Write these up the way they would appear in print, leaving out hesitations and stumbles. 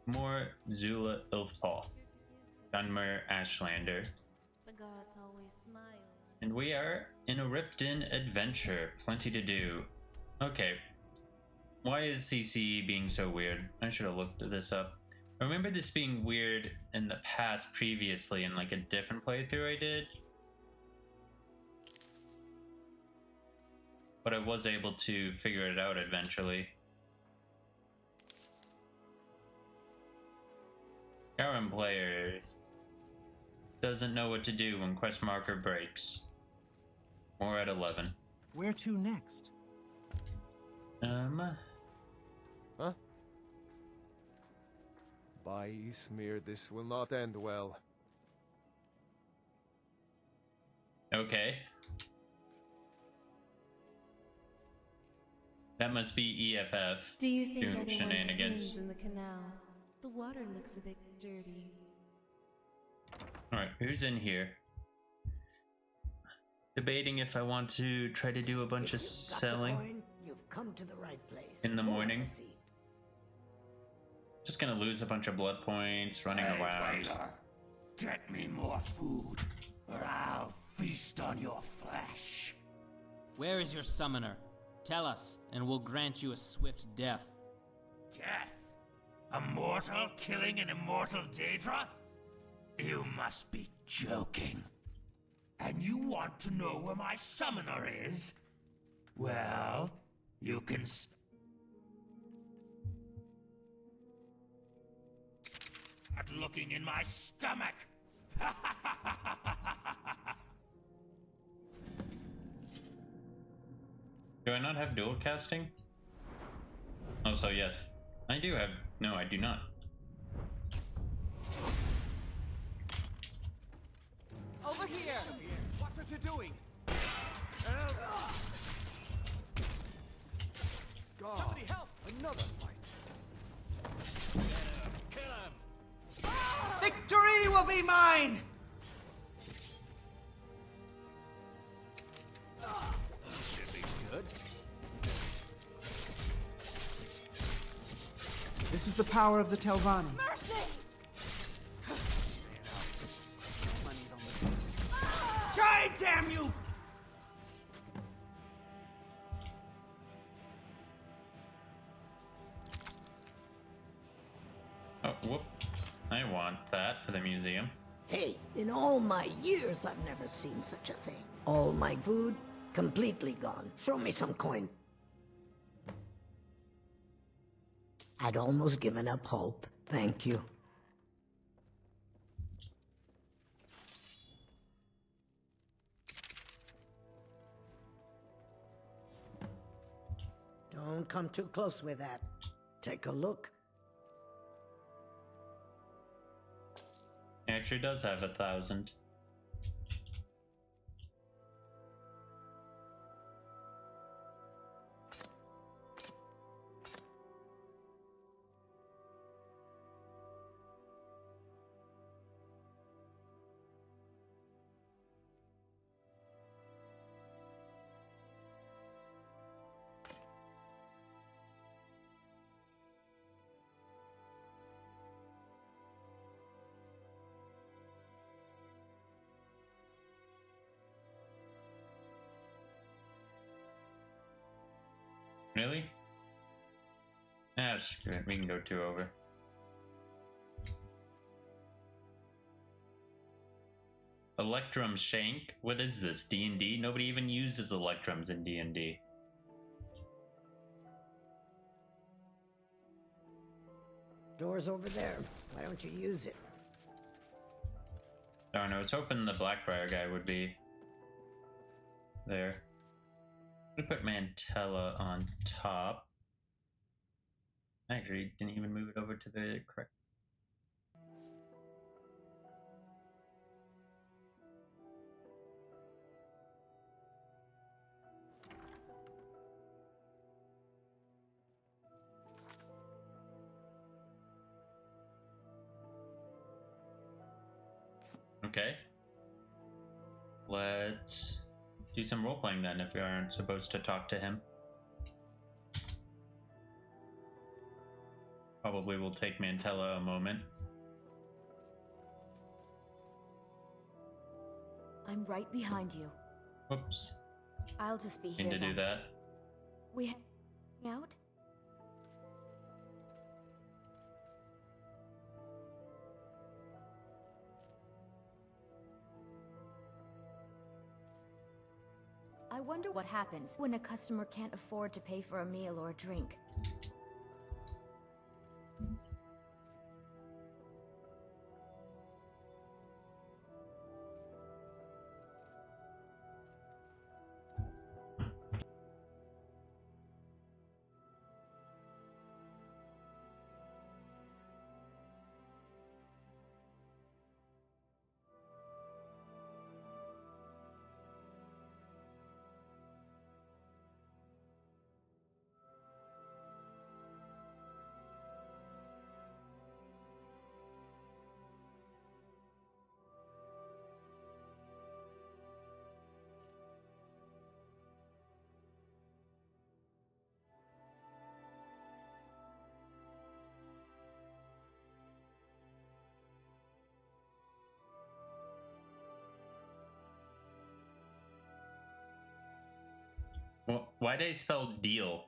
More Zula Ilath-Pal. Dunmer Ashlander. The gods always smile. And we are in a Riften adventure. Plenty to do. Okay. Why is CC being so weird? I should have looked this up. I remember this being weird in the past previously in like a different playthrough I did. But I was able to figure it out eventually. Current player doesn't know what to do when quest marker breaks. Or at 11. Where to next? Huh? By Ismir, this will not end well. Okay. That must be EFF. Do you think doing anyone shenanigans. swims in the canal? The water looks a bit dirty. Alright, who's in here? Debating if I want to try to do a bunch of selling You've come to the right place. in the Go have morning. a seat. Just gonna lose a bunch of blood points running around. Waiter, get me more food, or I'll feast on your flesh. Where is your summoner? Tell us, and we'll grant you a swift death. Death? A mortal killing an immortal Daedra? You must be joking. And you want to know where my summoner is? Well, you can start looking in my stomach. Do I not have dual casting? Oh, so yes. I do have... No, I do not. Over here! What are you doing? God. Somebody help! Another fight. Kill him! Victory will be mine! Should be good. This is the power of the Telvanni. Mercy! Die, damn you! Oh, whoop. I want that for the museum. Hey, in all my years, I've never seen such a thing. All my food, completely gone. Show me some coin. I'd almost given up hope. Thank you. Don't come too close with that. Take a look. It actually does have 1,000. Really? Ah, screw it. We can go 2 over. Electrum Shank? What is this? D&D? Nobody even uses Electrums in D&D. Door's over there. Why don't you use it? Darn, I was hoping the Blackbriar guy would be there. I'm gonna put Mantella on top. Actually, didn't even move it over to the correct. Okay. Let's do some role playing then if we aren't supposed to talk to him. Oh, probably will take Mantella a moment. I'm right behind you. Whoops. I'll just be here Need to do then. that. We out? I wonder what happens when a customer can't afford to pay for a meal or a drink. Well, why did I spell deal?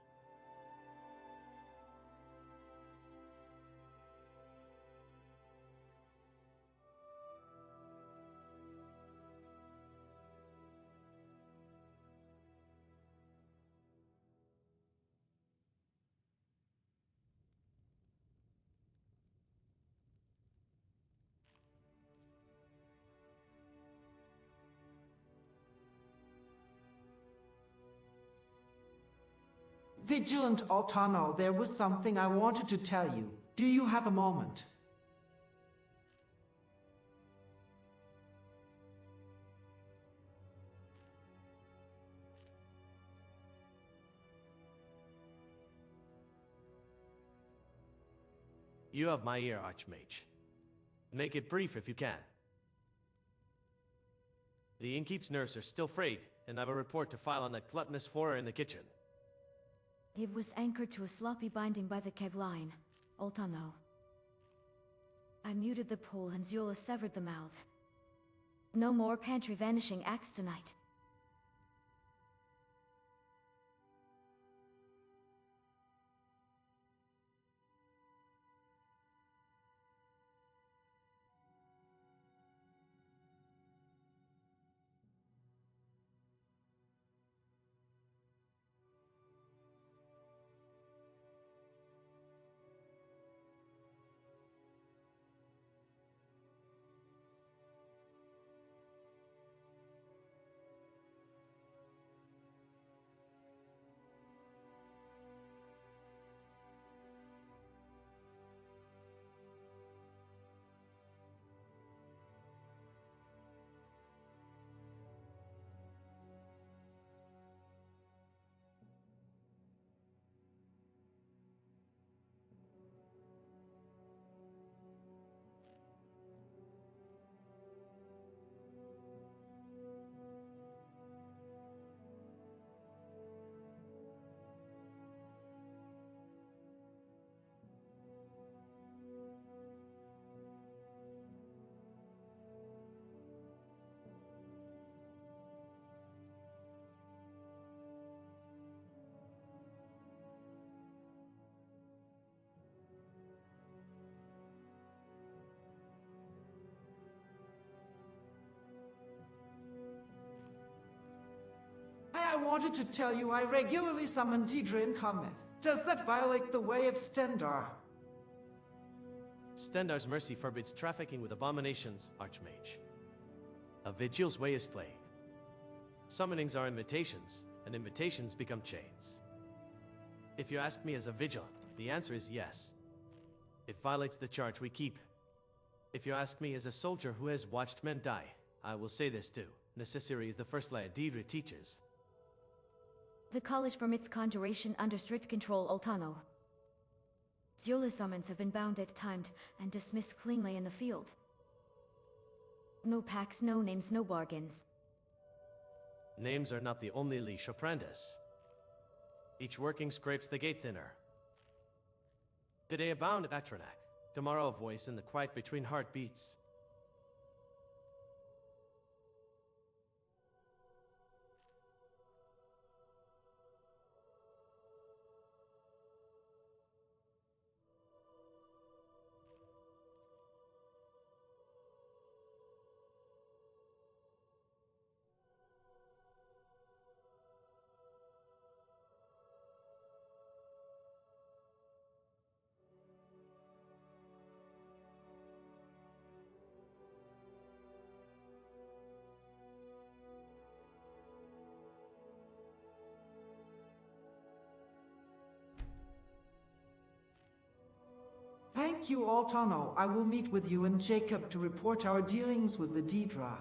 Vigilant Altano, there was something I wanted to tell you. Do you have a moment? You have my ear, Archmage. Make it brief if you can. The innkeep's nerves are still frayed, and I have a report to file on that gluttonous horror in the kitchen. It was anchored to a sloppy binding by the keg line. Altano. I muted the pull and Zula severed the mouth. No more pantry vanishing acts tonight. I wanted to tell you I regularly summon Deidre in combat. Does that violate the way of Stendar? Stendar's mercy forbids trafficking with abominations, Archmage. A vigil's way is plain. Summonings are invitations, and invitations become chains. If you ask me as a vigil, the answer is yes. It violates the charge we keep. If you ask me as a soldier who has watched men die, I will say this too. Necessary is the first law Deidre teaches. The college permits conjuration under strict control, Altano. Zula's summons have been bounded, timed, and dismissed cleanly in the field. No packs, no names, no bargains. Names are not the only leash apprentice. Each working scrapes the gate thinner. Today abound at Atranak. Tomorrow a voice in the quiet between heartbeats. Thank you, Altano. I will meet with you and Jacob to report our dealings with the Daedra.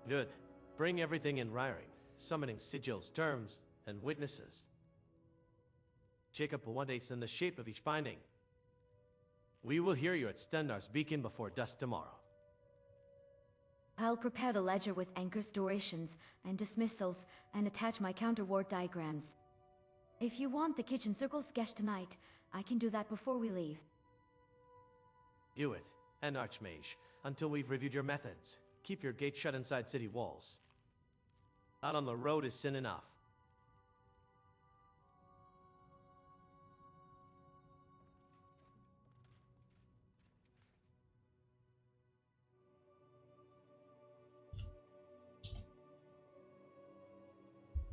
Good. Bring everything in writing, summoning sigils, terms, and witnesses. Jacob will one day send the shape of each finding. We will hear you at Stendar's beacon before dusk tomorrow. I'll prepare the ledger with anchors, durations, and dismissals, and attach my counterward diagrams. If you want the kitchen circle sketched tonight, I can do that before we leave. Ilath and Archmage, until we've reviewed your methods, keep your gate shut inside city walls. Out on the road is sin enough.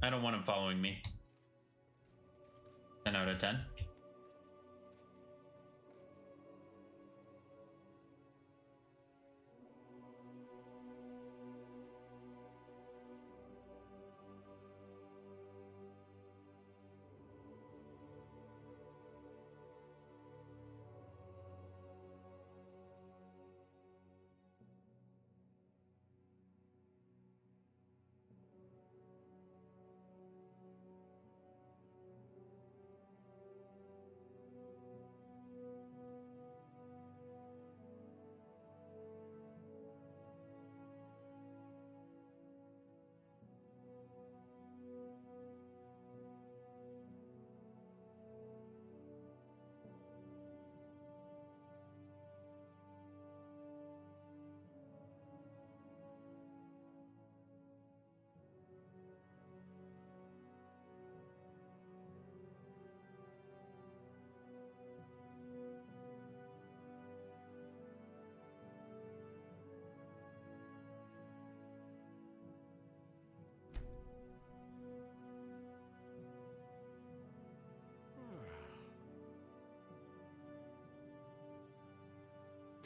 I don't want him following me. 10 out of 10.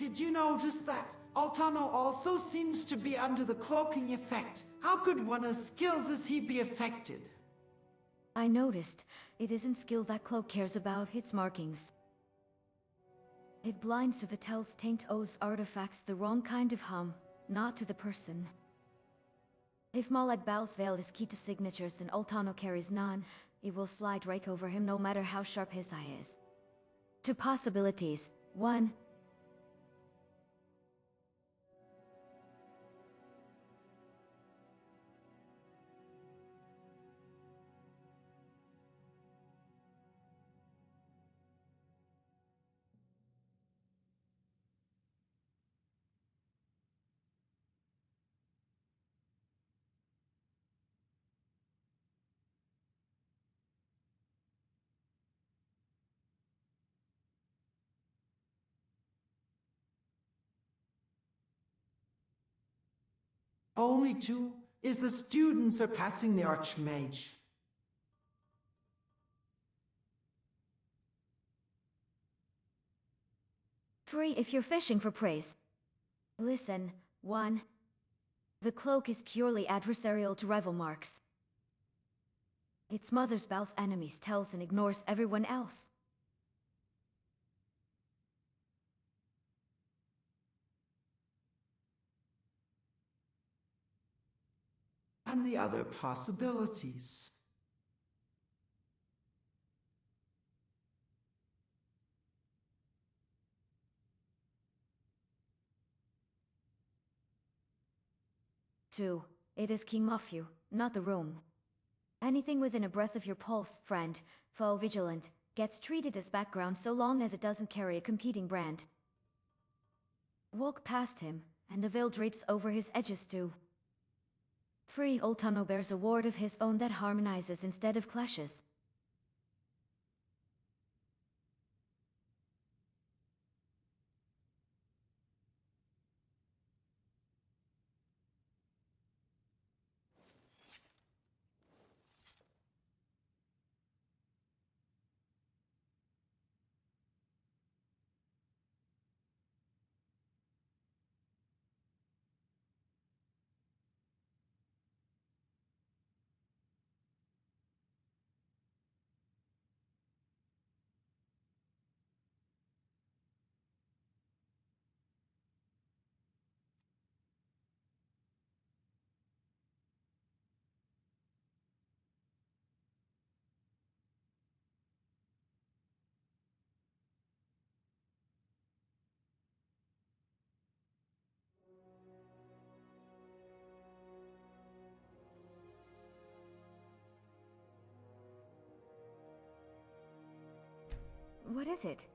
Did you notice that? Altano also seems to be under the cloaking effect. How could one as skilled as he be affected? I noticed. It isn't skill that cloak cares about, it's markings. It blinds to Vitel's taint oaths artifacts the wrong kind of hum, not to the person. If Ilath-Pal's veil is key to signatures, then Altano carries none. It will slide right over him no matter how sharp his eye is. Two possibilities. 1. Only 2 is the student surpassing the Archmage. Three, if you're fishing for praise. Listen, 1. The cloak is purely adversarial to rival marks. It smothers Bal's enemies, tells and ignores everyone else. And the other possibilities. Two, it is King Muffu, not the room. Anything within a breath of your pulse, friend, foe vigilant, gets treated as background so long as it doesn't carry a competing brand. Walk past him, and the veil drapes over his edges too. Free Oltano bears a ward of his own that harmonizes instead of clashes. What is it?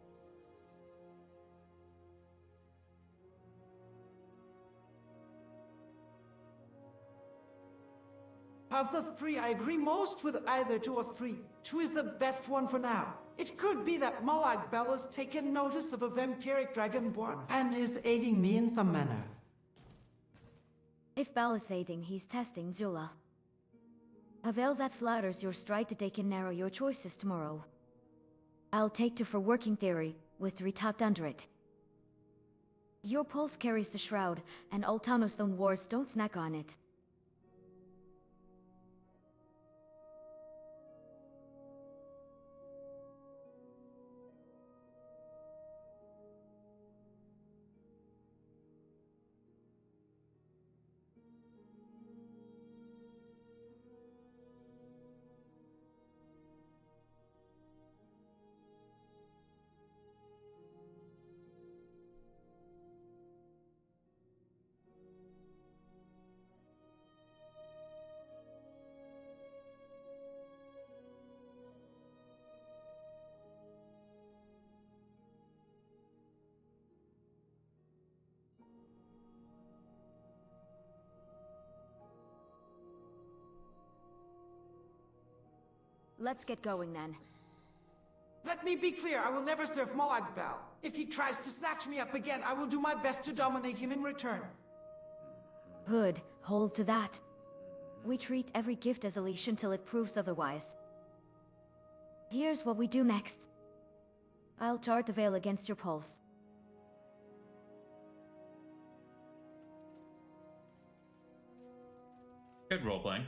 Of the three, I agree most with either 2 or 3. 2 is the best one for now. It could be that Ilath-Pal has taken notice of a vampiric dragonborn and is aiding me in some manner. If Bal is aiding, he's testing Zula. A veil that flatters your stride today can narrow your choices tomorrow. I'll take 2 for working theory, with 3 tucked under it. Your pulse carries the shroud, and Oltano's own wards don't snack on it. Let's get going then. Let me be clear, I will never serve Ilath-Pal. If he tries to snatch me up again, I will do my best to dominate him in return. Good, hold to that. We treat every gift as a leash until it proves otherwise. Here's what we do next. I'll chart the veil against your pulse. Good roleplaying.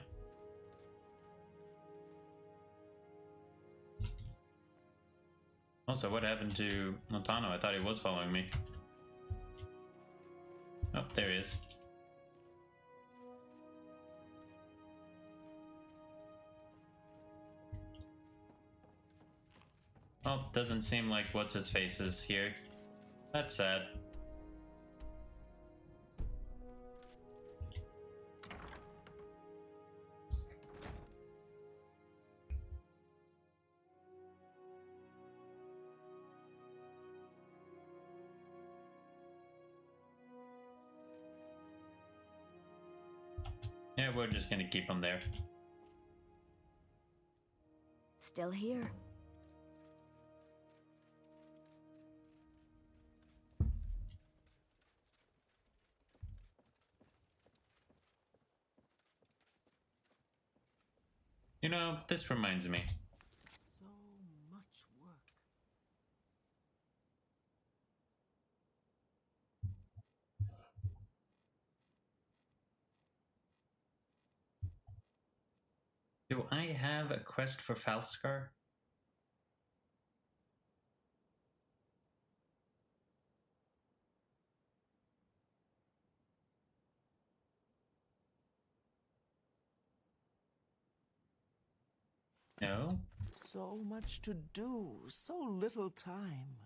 Also, what happened to Montano? I thought he was following me. Oh, there he is. Oh, doesn't seem like what's-his-face is here. That's sad. Yeah, we're just gonna keep him there. Still here. You know, this reminds me. So much work. Do I have a quest for Falskar? No? So much to do, so little time.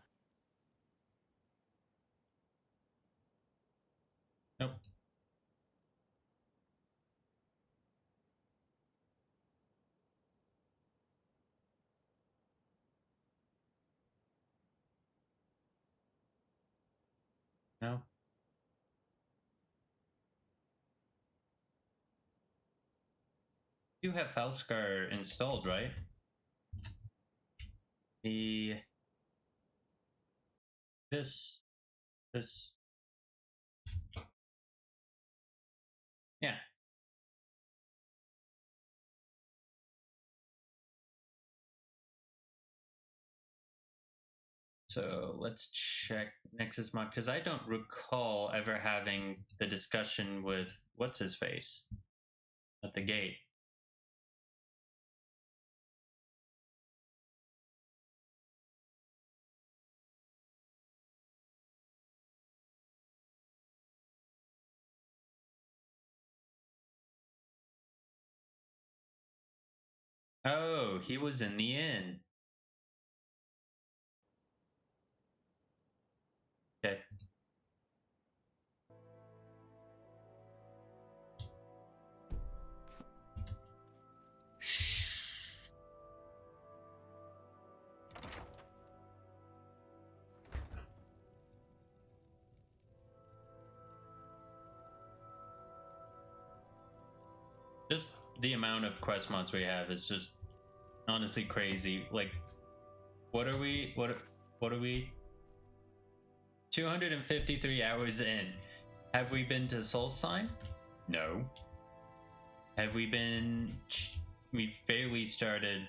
Nope. No? You have Falskar installed, right? This. Yeah. So let's check Nexus mod, because I don't recall ever having the discussion with what's his face at the gate. Oh, he was in the inn. Okay. Just the amount of quest mods we have is just honestly crazy. Like, what are we? What are we? 253 hours in. Have we been to Soul Sign? No. Have we been? We've barely started.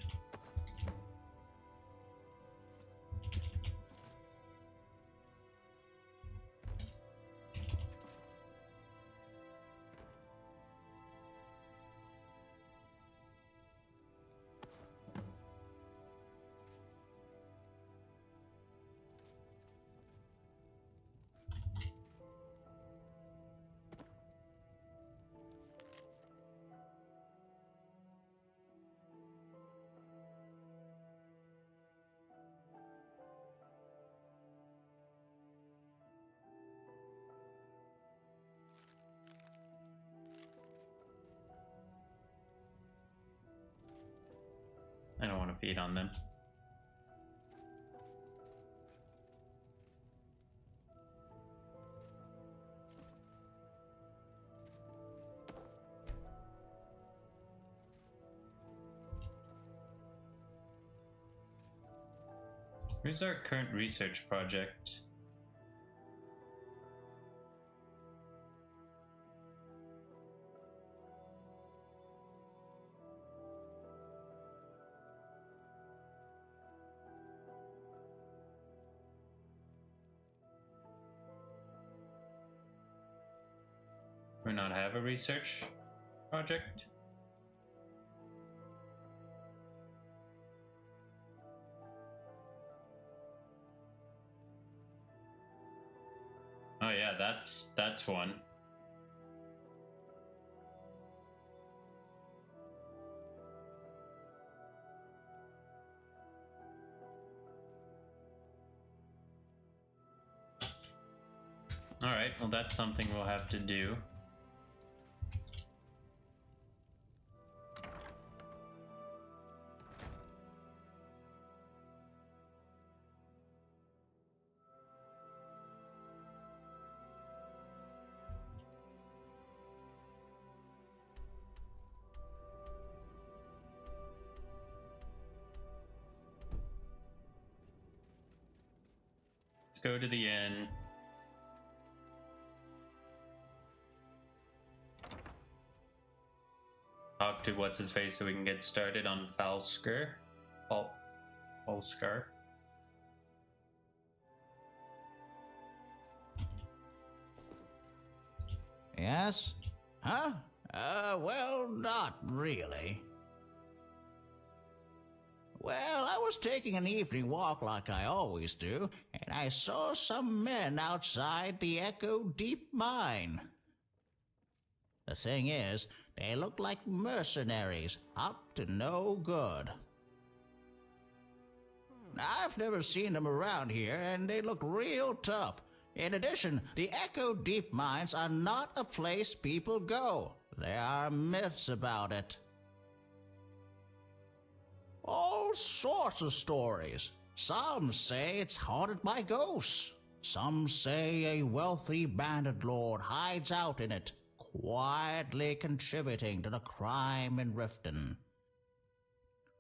I don't want to feed on them. Where's our current research project? Do we not have a research project? Oh yeah, that's one. All right, well that's something we'll have to do. Let's go to the inn. Talk to what's his face so we can get started on Falskar. Falskar. Yes? Huh? Well, not really. Well, I was taking an evening walk like I always do, and I saw some men outside the Echo Deep Mine. The thing is, they look like mercenaries, up to no good. I've never seen them around here, and they look real tough. In addition, the Echo Deep Mines are not a place people go. There are myths about it. All sorts of stories. Some say it's haunted by ghosts. Some say a wealthy bandit lord hides out in it, quietly contributing to the crime in Riften.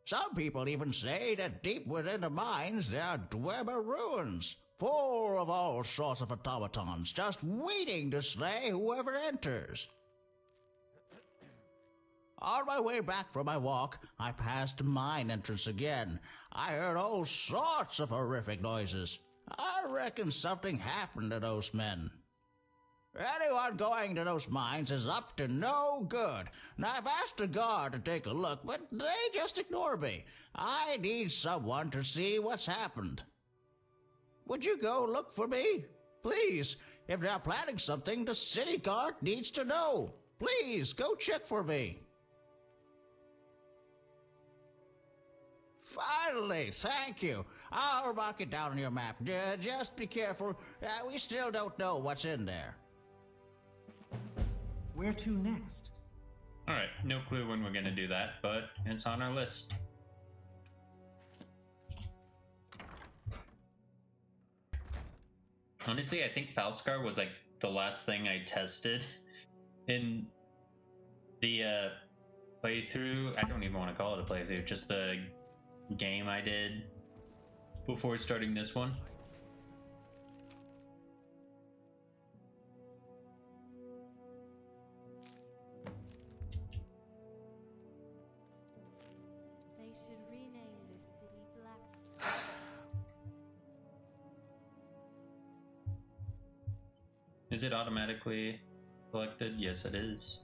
Some people even say that deep within the mines there are Dunmer ruins, full of all sorts of automatons, just waiting to slay whoever enters. On my way back from my walk, I passed the mine entrance again. I heard all sorts of horrific noises. I reckon something happened to those men. Anyone going to those mines is up to no good. And I've asked the guard to take a look, but they just ignore me. I need someone to see what's happened. Would you go look for me? Please, if they're planning something, the city guard needs to know. Please, go check for me. Finally, thank you. I'll mark it down on your map. Just be careful. We still don't know what's in there. Where to next? Alright, no clue when we're gonna do that, but it's on our list. Honestly, I think Falskar was like the last thing I tested in the playthrough. I don't even want to call it a playthrough, just the game I did before starting this one. They should rename this city Black. Is it automatically collected? Yes, it is.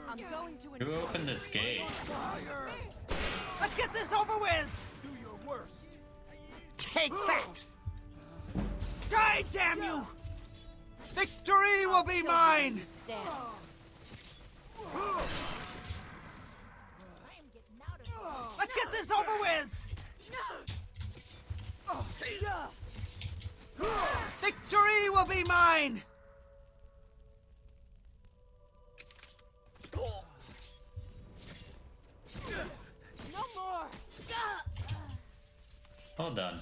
I'm going to Who opened this gate? Let's get this over with! Do your worst. Take that! Die, damn you! Victory will be mine! Let's get this over with! Victory will be mine! No more! All done.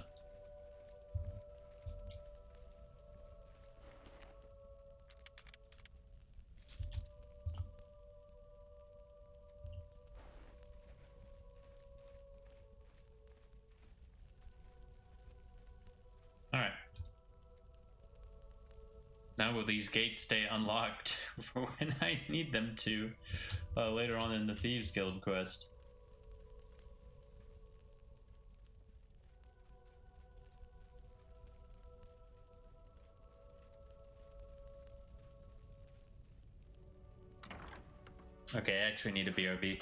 Alright. Now will these gates stay unlocked for when I need them to later on in the Thieves Guild quest? Okay, I actually need a BRB.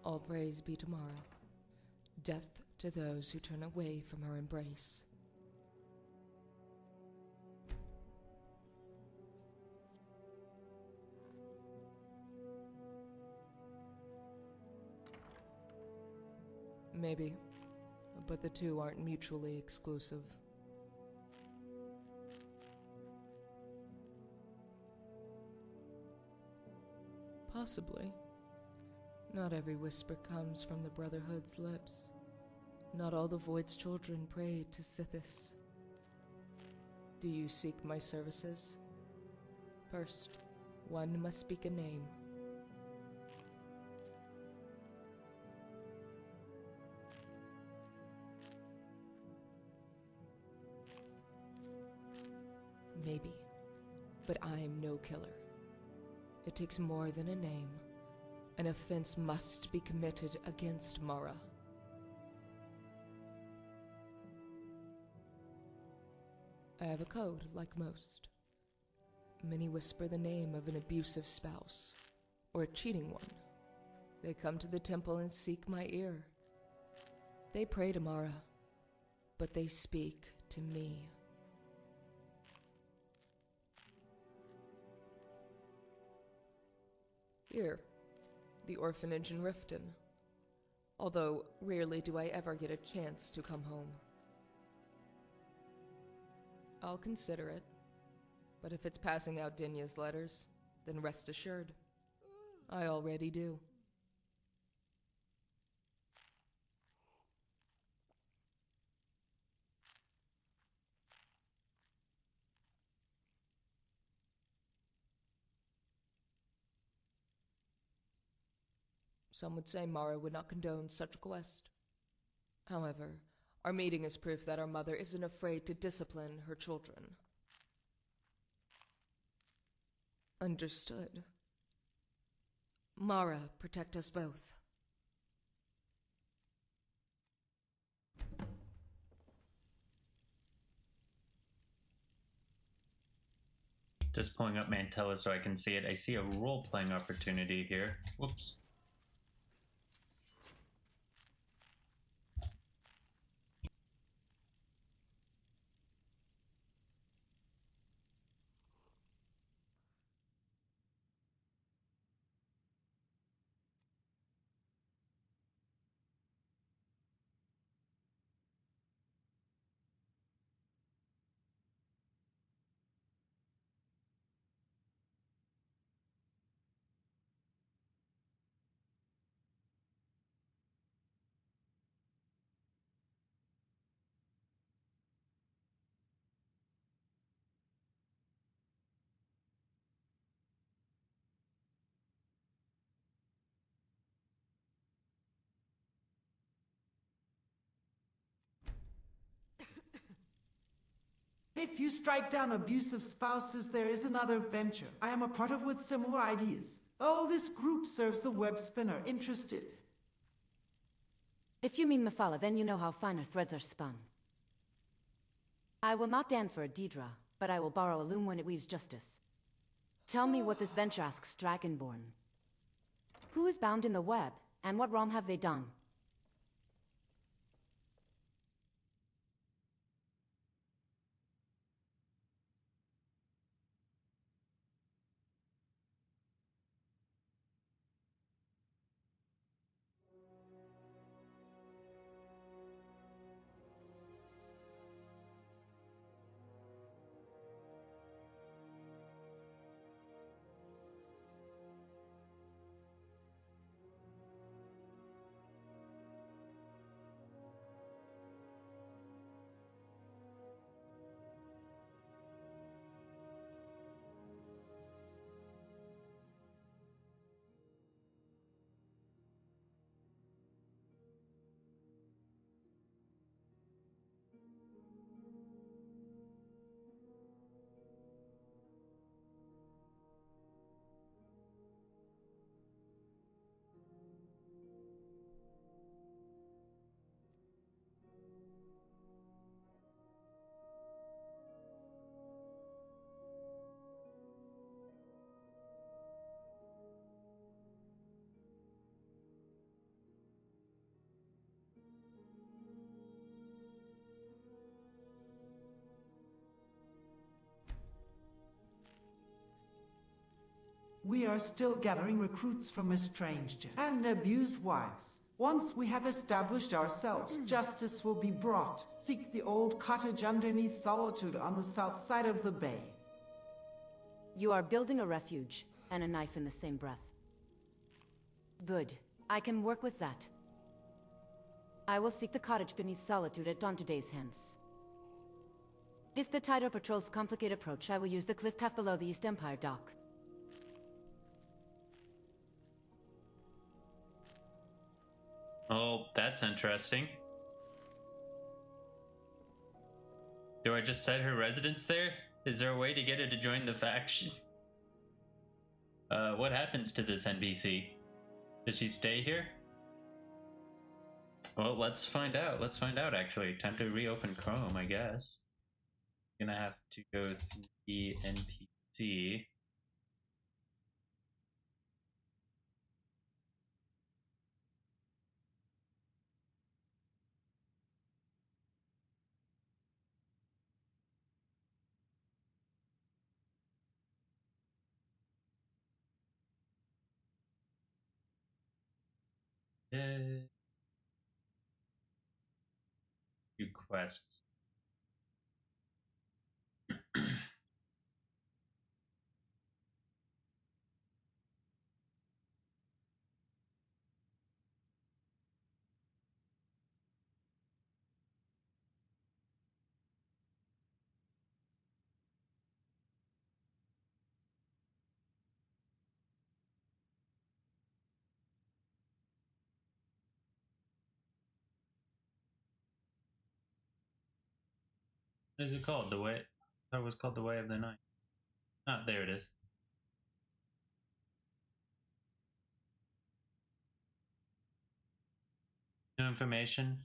All praise be tomorrow. Death to those who turn away from her embrace. Maybe. But the two aren't mutually exclusive. Possibly. Not every whisper comes from the Brotherhood's lips. Not all the Void's children pray to Sithis. Do you seek my services? First, one must speak a name. Maybe, but I'm no killer. It takes more than a name. An offense must be committed against Mara. I have a code, like most. Many whisper the name of an abusive spouse, or a cheating one. They come to the temple and seek my ear. They pray to Mara, but they speak to me. Here, the orphanage in Riften. Although, rarely do I ever get a chance to come home. I'll consider it. But if it's passing out Dinya's letters, then rest assured, I already do. Some would say Mara would not condone such a quest. However, our meeting is proof that our mother isn't afraid to discipline her children. Understood. Mara, protect us both. Just pulling up Mantella so I can see it. I see a role-playing opportunity here. Whoops. If you strike down abusive spouses, there is another venture I am a part of with similar ideas. Oh, this group serves the web spinner. Interested? If you mean Mephala, then you know how finer threads are spun. I will not dance for a Daedra, but I will borrow a loom when it weaves justice. Tell me what this venture asks Dragonborn. Who is bound in the web, and what wrong have they done? We are still gathering recruits from estranged and abused wives. Once we have established ourselves, justice will be brought. Seek the old cottage underneath Solitude on the south side of the bay. You are building a refuge, and a knife in the same breath. Good. I can work with that. I will seek the cottage beneath Solitude at dawn today's hence. If the tighter patrols complicate approach, I will use the cliff path below the East Empire dock. Oh, that's interesting. Do I just set her residence there? Is there a way to get her to join the faction? What happens to this NPC? Does she stay here? Well, let's find out. Let's find out, actually. Time to reopen Chrome, I guess. Gonna have to go through the NPC. Few quests. What is it called? The Way? That was called the Way of the Night. Ah, there it is. New information.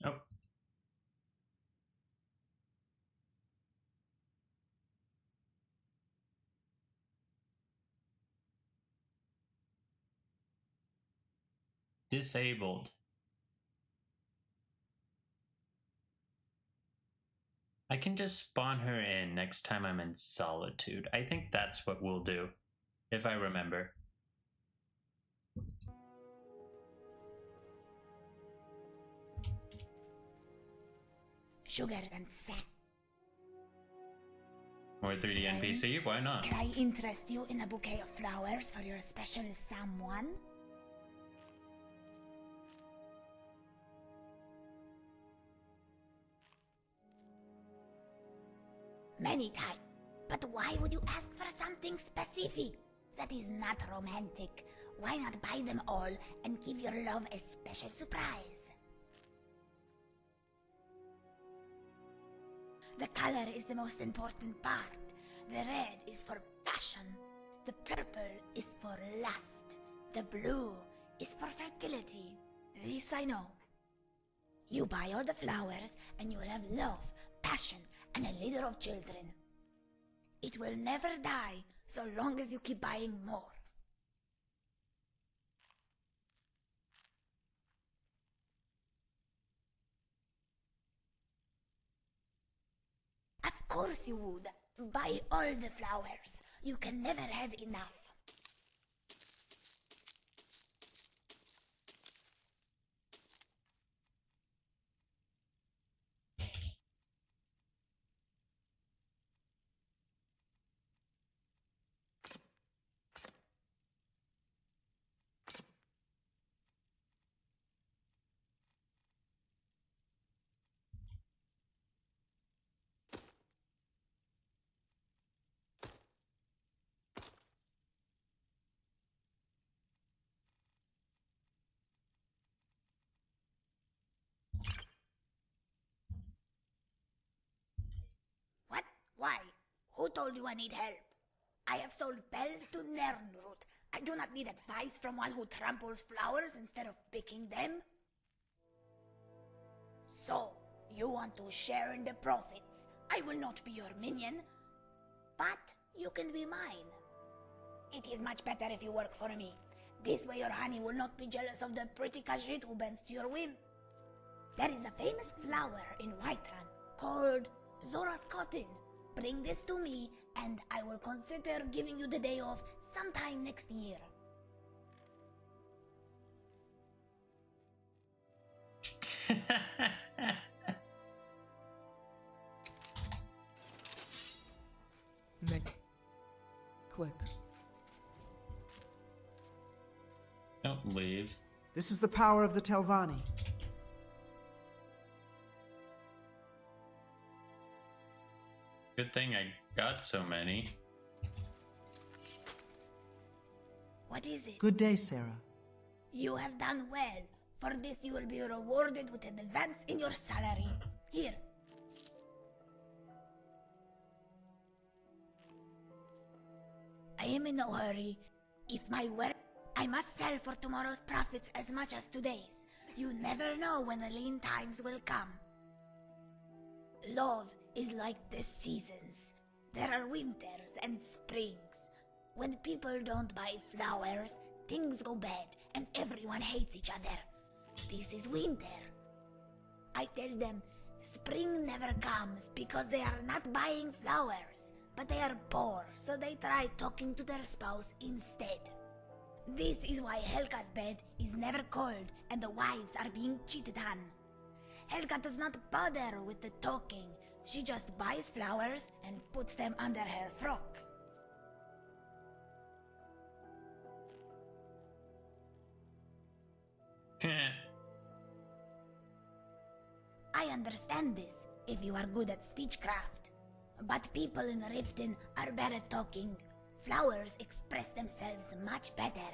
Oh. Disabled. I can just spawn her in next time I'm in Solitude. I think that's what we'll do, if I remember. Sugar and sap. More 3D NPC? Why not? Can I interest you in a bouquet of flowers for your special someone? Many times. But why would you ask for something specific? That is not romantic. Why not buy them all and give your love a special surprise? The color is the most important part. The red is for passion. The purple is for lust. The blue is for fertility. This I know. You buy all the flowers and you will have love, passion, and a litter of children. It will never die so long as you keep buying more. Of course you would. Buy all the flowers. You can never have enough. What? Why? Who told you I need help? I have sold bells to Nernroot. I do not need advice from one who tramples flowers instead of picking them. So, you want to share in the profits. I will not be your minion, but you can be mine. It is much better if you work for me. This way your honey will not be jealous of the pretty Khajiit who bends to your whim. There is a famous flower in Whiterun called Zora's Cotton. Bring this to me, and I will consider giving you the day off sometime next year. Quick. Don't leave. This is the power of the Telvanni. Good thing I got so many. What is it? Good day, Sarah. You have done well. For this you will be rewarded with an advance in your salary. Here. I am in no hurry. If my work, I must sell for tomorrow's profits as much as today's. You never know when the lean times will come. Love is like the seasons. There are winters and springs. When people don't buy flowers, things go bad and everyone hates each other. This is winter. I tell them, spring never comes because they are not buying flowers, but they are poor, so they try talking to their spouse instead. This is why Helga's bed is never cold and the wives are being cheated on. Helga does not bother with the talking. She just buys flowers and puts them under her frock. I understand this if you are good at speechcraft. But people in Riften are bad at talking. Flowers express themselves much better.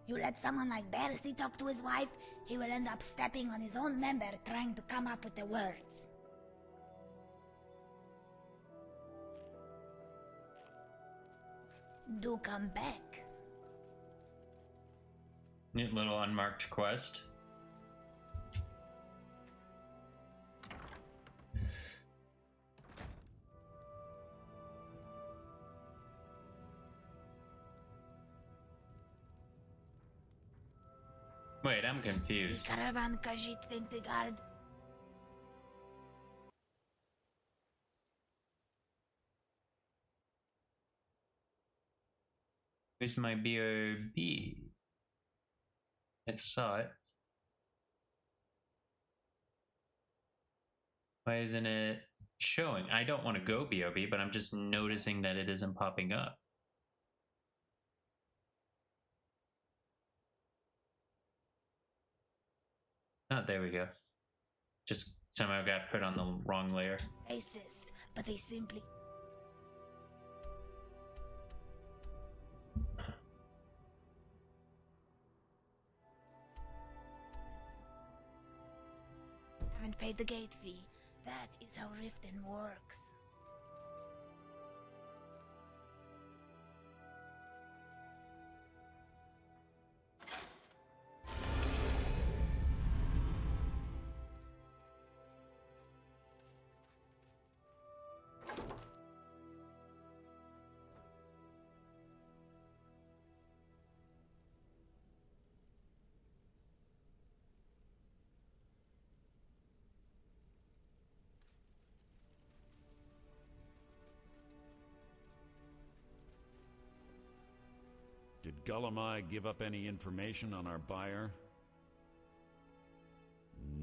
You let someone like Bercy talk to his wife, he will end up stepping on his own member trying to come up with the words. Do come back. Neat little unmarked quest. Wait, I'm confused. The caravan Khajiit think the guard. Where's my BOB? I saw it. Why isn't it showing? I don't want to go BOB, but I'm just noticing that it isn't popping up. Oh, there we go. Just somehow got put on the wrong layer. Racist, but they simply. Haven't paid the gate fee. That is how Riften works. Did Gullamai give up any information on our buyer?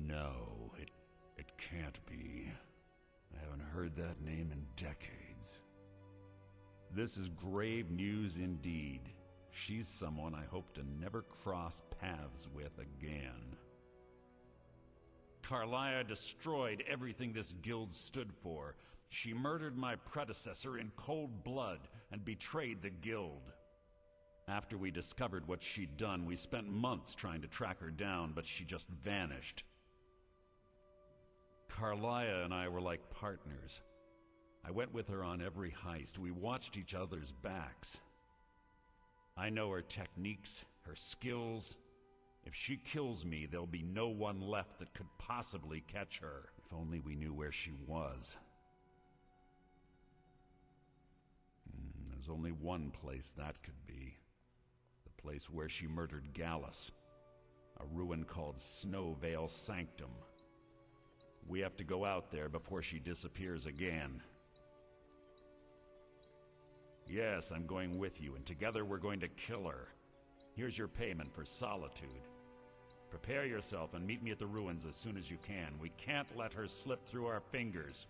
No, it can't be. I haven't heard that name in decades. This is grave news indeed. She's someone I hope to never cross paths with again. Karliah destroyed everything this guild stood for. She murdered my predecessor in cold blood and betrayed the guild. After we discovered what she'd done, we spent months trying to track her down, but she just vanished. Karliah and I were like partners. I went with her on every heist. We watched each other's backs. I know her techniques, her skills. If she kills me, there'll be no one left that could possibly catch her. If only we knew where she was. There's only one place that could be. The place where she murdered Gallus. A ruin called Snow Veil Sanctum. We have to go out there before she disappears again. Yes, I'm going with you, and together we're going to kill her. Here's your payment for solitude. Prepare yourself and meet me at the ruins as soon as you can. We can't let her slip through our fingers.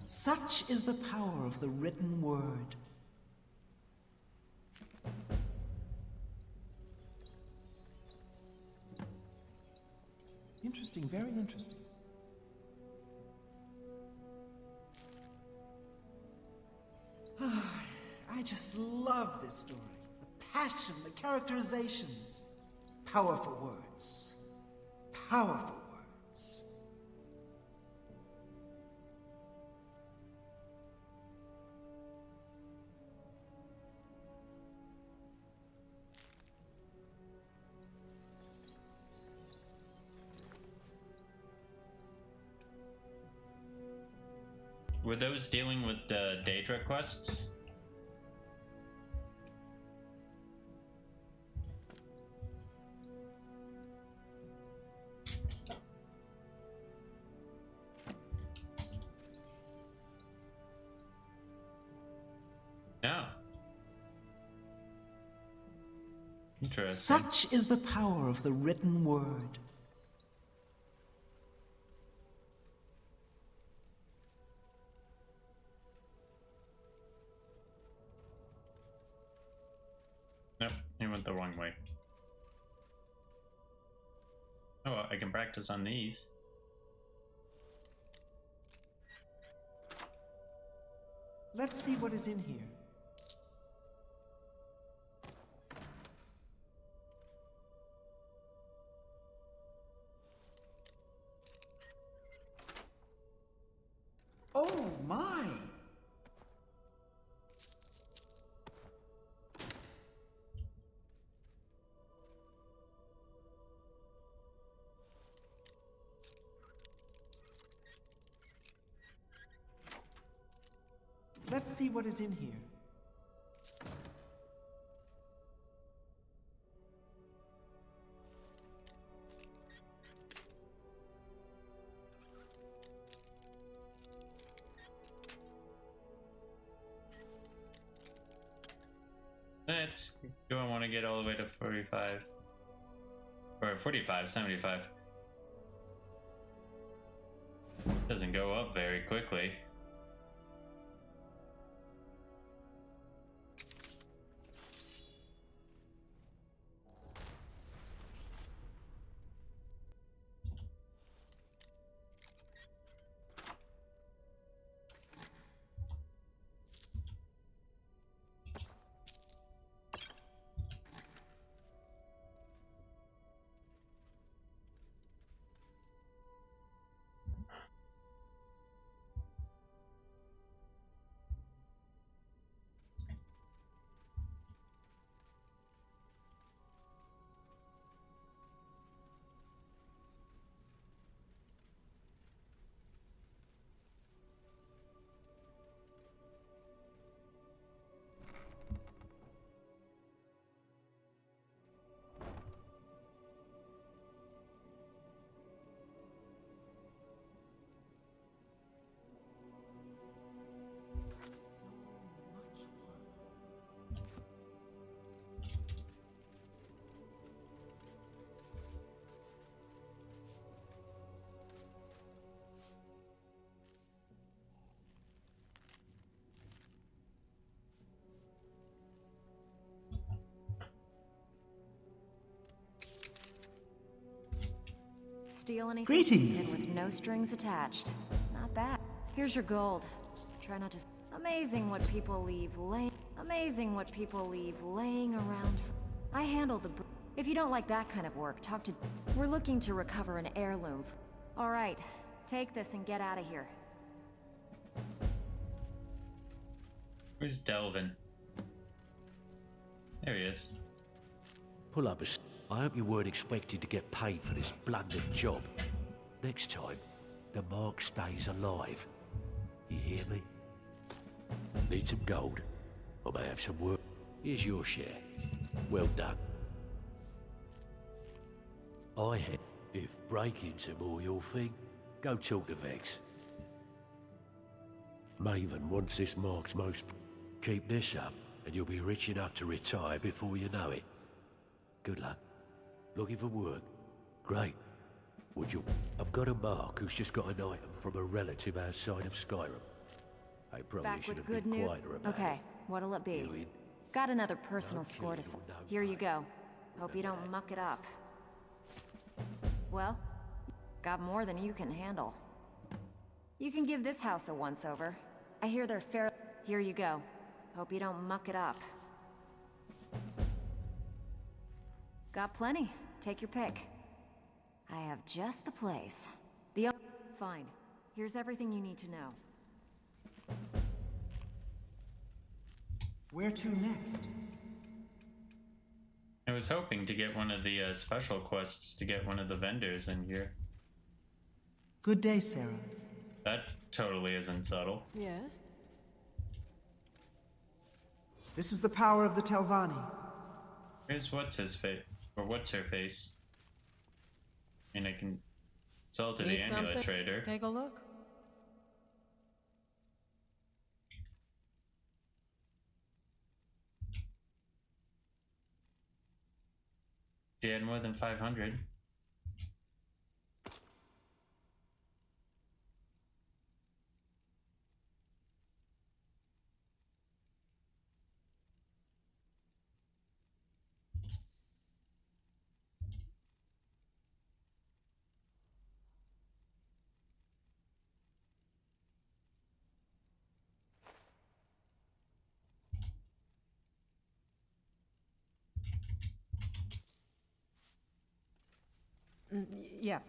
Such is the power of the written word. Interesting, very interesting. I just love this story. The passion, the characterizations. Powerful words. Powerful words. Were those dealing with the Daedra quests? No. Interesting. Such is the power of the written word. Nope, he went the wrong way. Oh, well, I can practice on these. Let's see what is in here. Oh my! Let's see what is in here. Let's do I want to get all the way to 45? Or 45, 75. Doesn't go up very quickly. Steal anything Greetings. with no strings attached. Not bad. Here's your gold. Try not to. Amazing what people leave laying. Amazing what people leave laying around. I handle the. If you don't like that kind of work, talk to. We're looking to recover an heirloom. Alright, take this and get out of here. Where's Delvin? There he is. Pull up I hope you weren't expected to get paid for this blundered job. Next time, the mark stays alive. You hear me? Need some gold? I may have some work. Here's your share. Well done. If break-ins are more your thing, go talk to Vex. Maven wants this mark's most... Keep this up, and you'll be rich enough to retire before you know it. Good luck. Looking for work? Great. Would you... I've got a mark who's just got an item from a relative outside of Skyrim. I probably Back should with have good been news. quieter about Okay, it. what'll it be? You in? Got another personal Don't score to kill it or no Here you pay. go. Hope you don't muck it up. Well, got more than you can handle. You can give this house a once-over. I hear they're fair... Here you go. Hope you don't muck it up. Got plenty. Take your pick. I have just the place. Fine. Here's everything you need to know. Where to next? I was hoping to get one of the special quests to get one of the vendors in here. Good day, Sarah. That totally isn't subtle. Yes? This is the power of the Telvanni. Here's what's his face, or what's her face. And I can sell to the Need amulet something? trader. Take a look. She had more than 500. Yeah,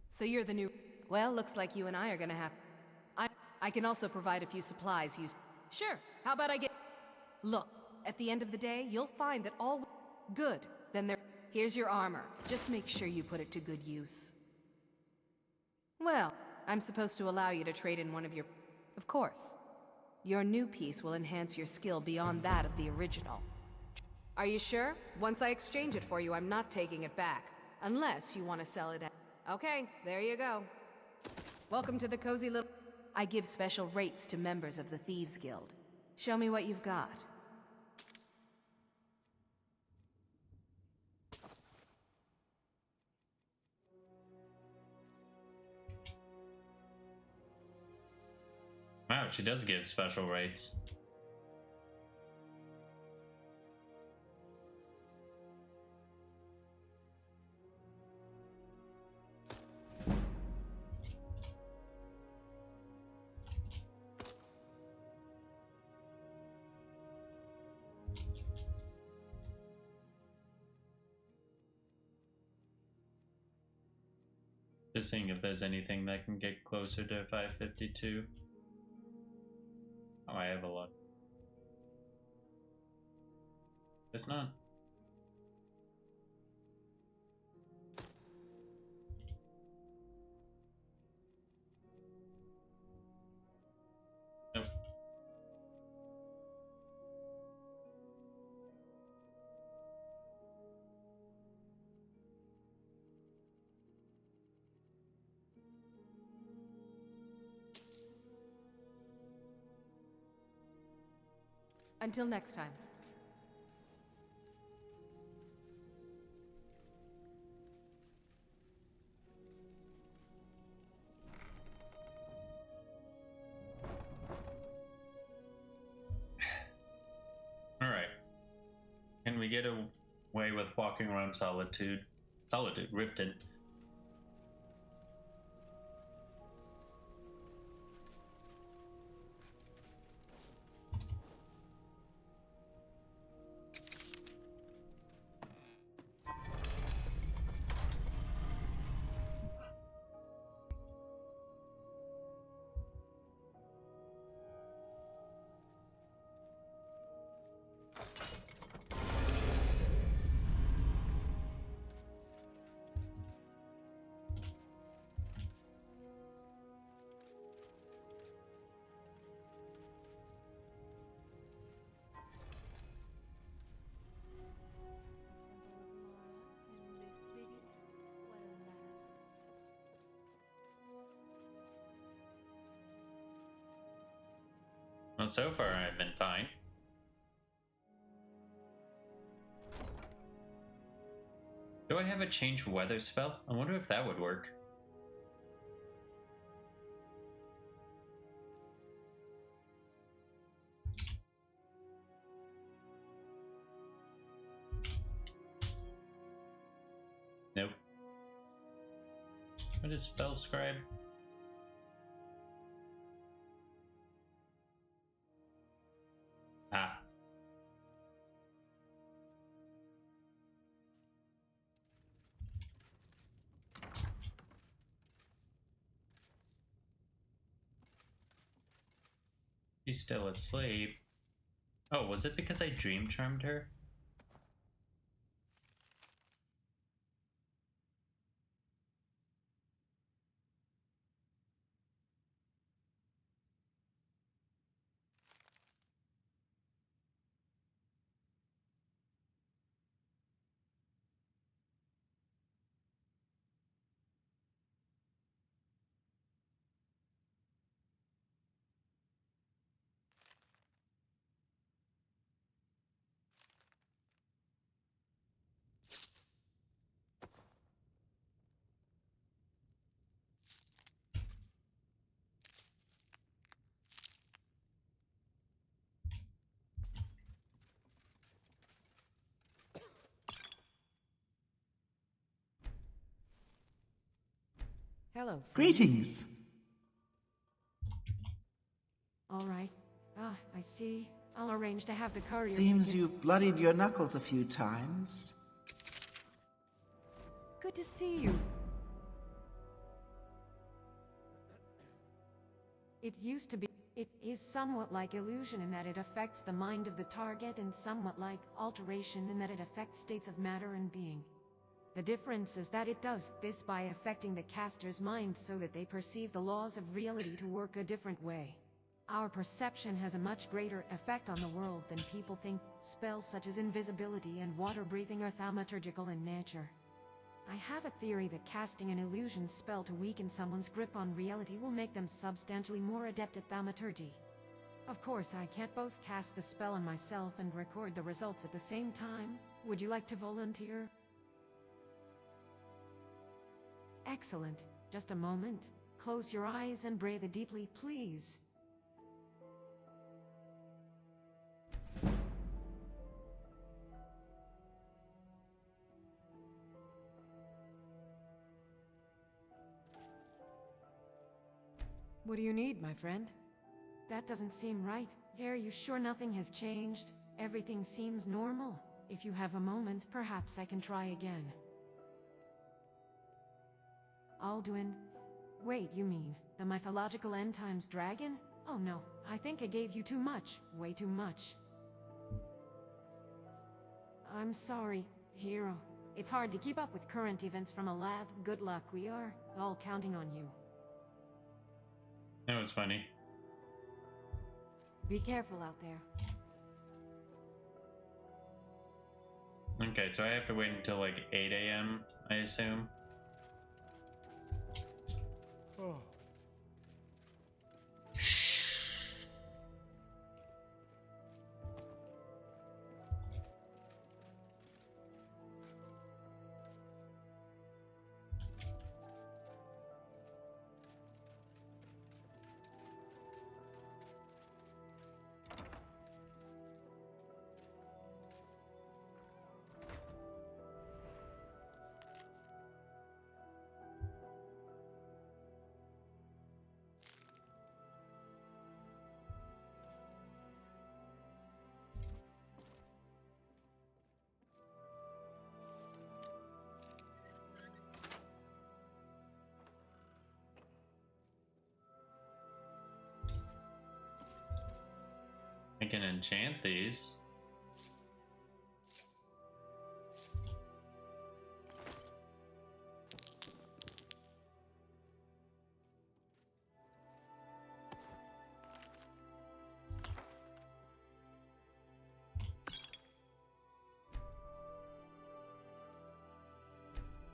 So you're the new... Well, looks like you and I are gonna have... I can also provide a few supplies used... Sure, how about I get... Look, at the end of the day, you'll find that all... Good, then there... Here's your armor. Just make sure you put it to good use. Well, I'm supposed to allow you to trade in one of your... Of course. Your new piece will enhance your skill beyond that of the original. Are you sure? Once I exchange it for you, I'm not taking it back. Unless you want to sell it at... Okay, there you go. Welcome to the cozy little... I give special rates to members of the Thieves Guild. Show me what you've got. Wow, she does give special rates. Just seeing if there's anything that can get closer to 552. Oh, I have a lot. It's not. Nope. Until next time. Alright. Can we get away with walking around Solitude? Riften. Well, so far I've been fine. Do I have a change weather spell? I wonder if that would work. Nope. What is spell scribe? Ah. She's still asleep. Oh, was it because I dream charmed her? Hello, friend. Greetings. All right. Ah, I see. I'll arrange to have the courier Seems taken- you've bloodied your knuckles a few times. Good to see you. It used to be. It is somewhat like illusion in that it affects the mind of the target, and somewhat like alteration in that it affects states of matter and being. The difference is that it does this by affecting the caster's mind so that they perceive the laws of reality to work a different way. Our perception has a much greater effect on the world than people think. Spells such as invisibility and water breathing are thaumaturgical in nature. I have a theory that casting an illusion spell to weaken someone's grip on reality will make them substantially more adept at thaumaturgy. Of course, I can't both cast the spell on myself and record the results at the same time. Would you like to volunteer? Excellent. Just a moment. Close your eyes and breathe deeply, please. What do you need, my friend? That doesn't seem right. Are you sure nothing has changed? Everything seems normal. If you have a moment, perhaps I can try again. Alduin. Wait, you mean the mythological end times dragon? Oh no, I think I gave you too much. Way too much. I'm sorry, hero. It's hard to keep up with current events from a lab. Good luck, we are all counting on you. That was funny. Be careful out there. Okay, so I have to wait until like 8 a.m., I assume. Oh. I can enchant these.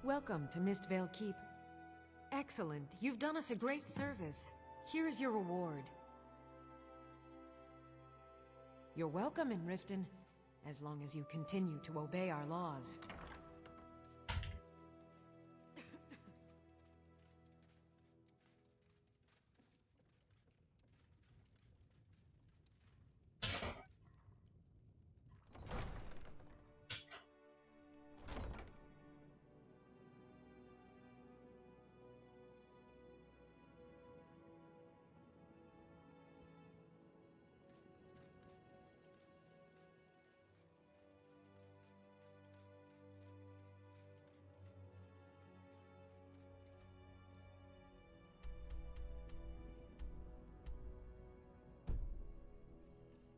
Welcome to Mistvale Keep. Excellent. You've done us a great service. Here's your reward. You're welcome in Riften, as long as you continue to obey our laws.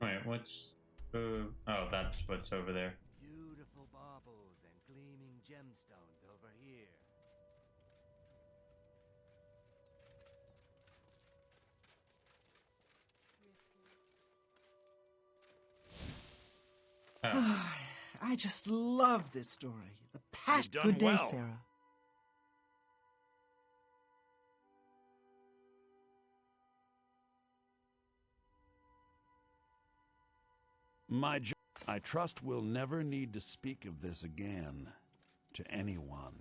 Wait, what's... oh, that's what's over there. Beautiful baubles and gleaming gemstones over here. I just love this story. The past. You've done Good day, well. Sarah. I trust we'll never need to speak of this again to anyone.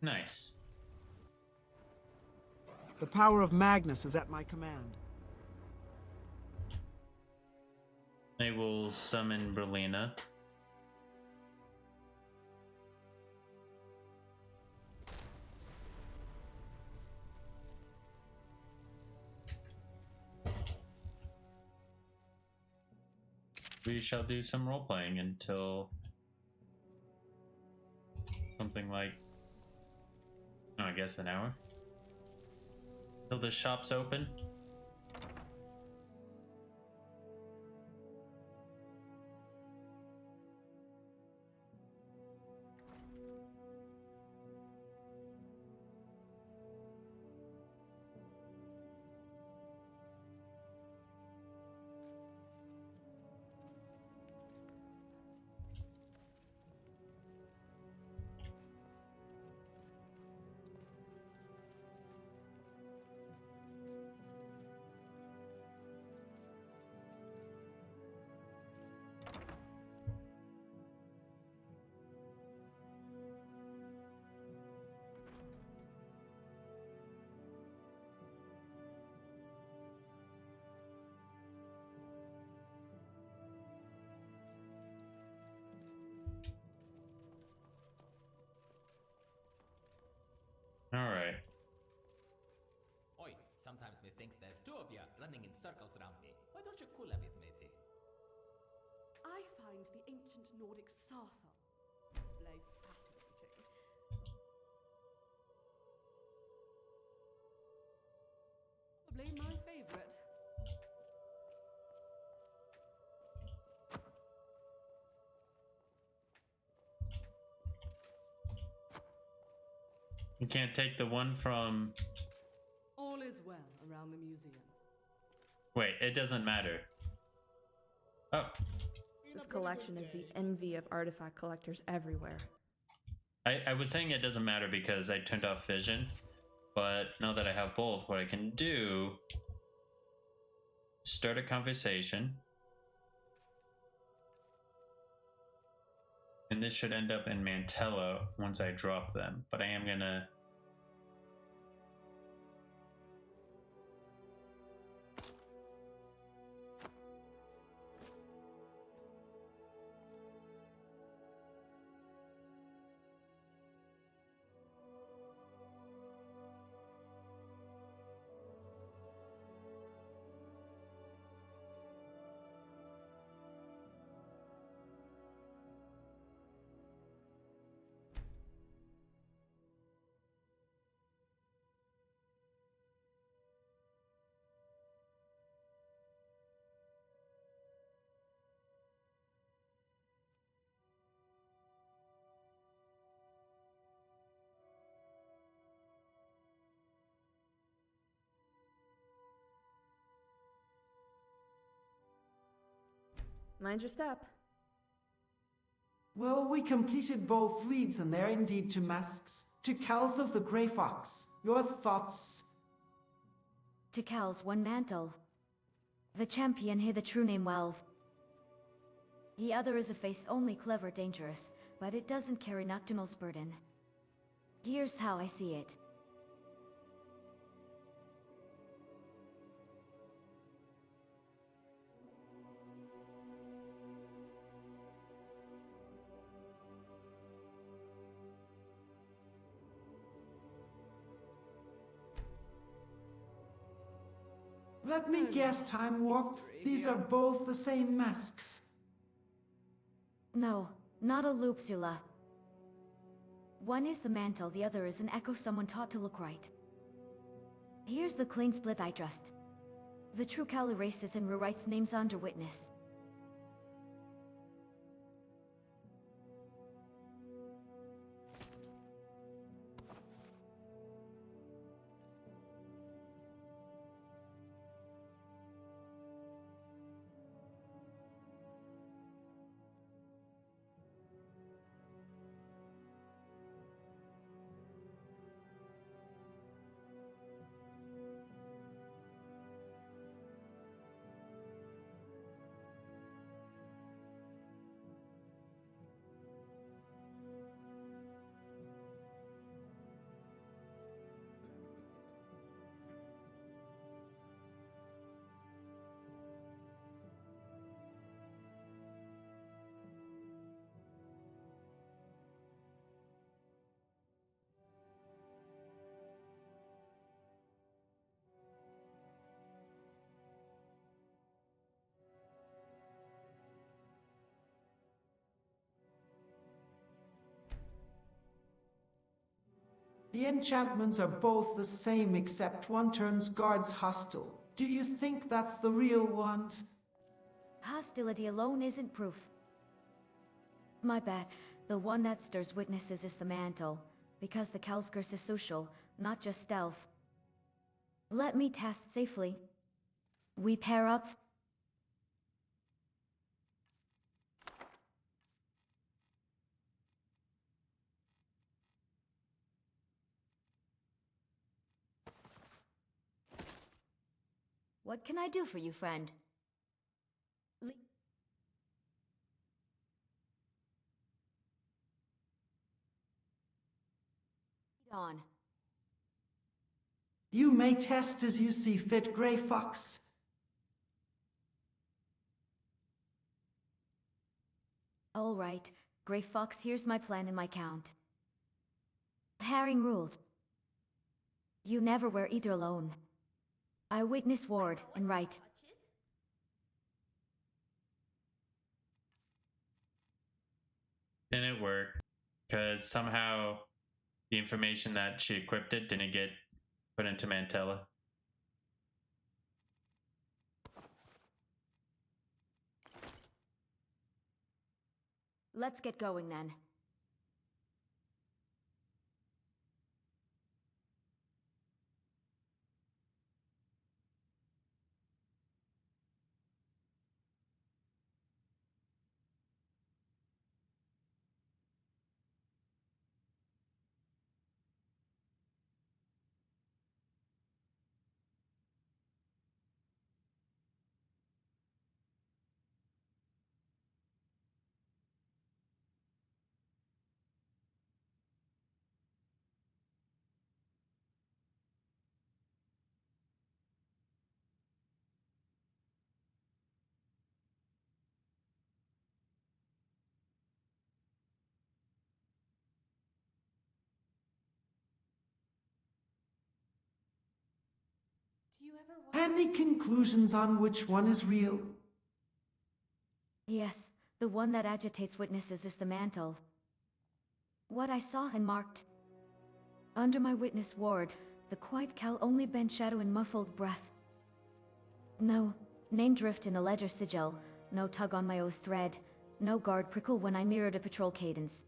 Nice. The power of Magnus is at my command. I will summon Berlina. We shall do some role-playing until something like, oh, I guess an hour? Till the shop's open? Alright. Oi, sometimes me thinks there's two of you running in circles around me. Why don't you cool a bit, matey? I find the ancient Nordic Sartha display fascinating. Probably my favorite. You can't take the one from... All is well around the museum. Wait, it doesn't matter. Oh. This collection is the envy of artifact collectors everywhere. I was saying it doesn't matter because I turned off vision, but now that I have both, what I can do... Start a conversation. And this should end up in Mantella once I drop them, but I am gonna... Mind your step. Well, we completed both leads, and they're indeed two masks. To Cals of the Grey Fox, your thoughts? To Cal's one mantle. The champion hid the true name well. The other is a face only clever, dangerous, but it doesn't carry Nocturnal's burden. Here's how I see it. Let me guess, Time Warp. These are both the same masks. No, not a loop, Zula. One is the mantle, the other is an echo someone taught to look right. Here's the clean split I trust. The true Cal erases and rewrites names under witness. The enchantments are both the same, except one turns guards hostile. Do you think that's the real one? Hostility alone isn't proof. My bad. The one that stirs witnesses is the mantle, because the Cal's curse is social, not just stealth. Let me test safely. We pair up. What can I do for you, friend? Lead on. You may test as you see fit, Grey Fox. All right, Grey Fox, here's my plan and my count. Herring ruled. You never wear either alone. I witness ward and right. Didn't work, because somehow the information that she equipped it didn't get put into Mantella. Let's get going then. Any conclusions on which one is real? Yes, the one that agitates witnesses is the mantle. What I saw and marked. Under my witness ward, the quiet Cal only bent shadow and muffled breath. No name drift in the ledger sigil, no tug on my oath thread, no guard prickle when I mirrored a patrol cadence.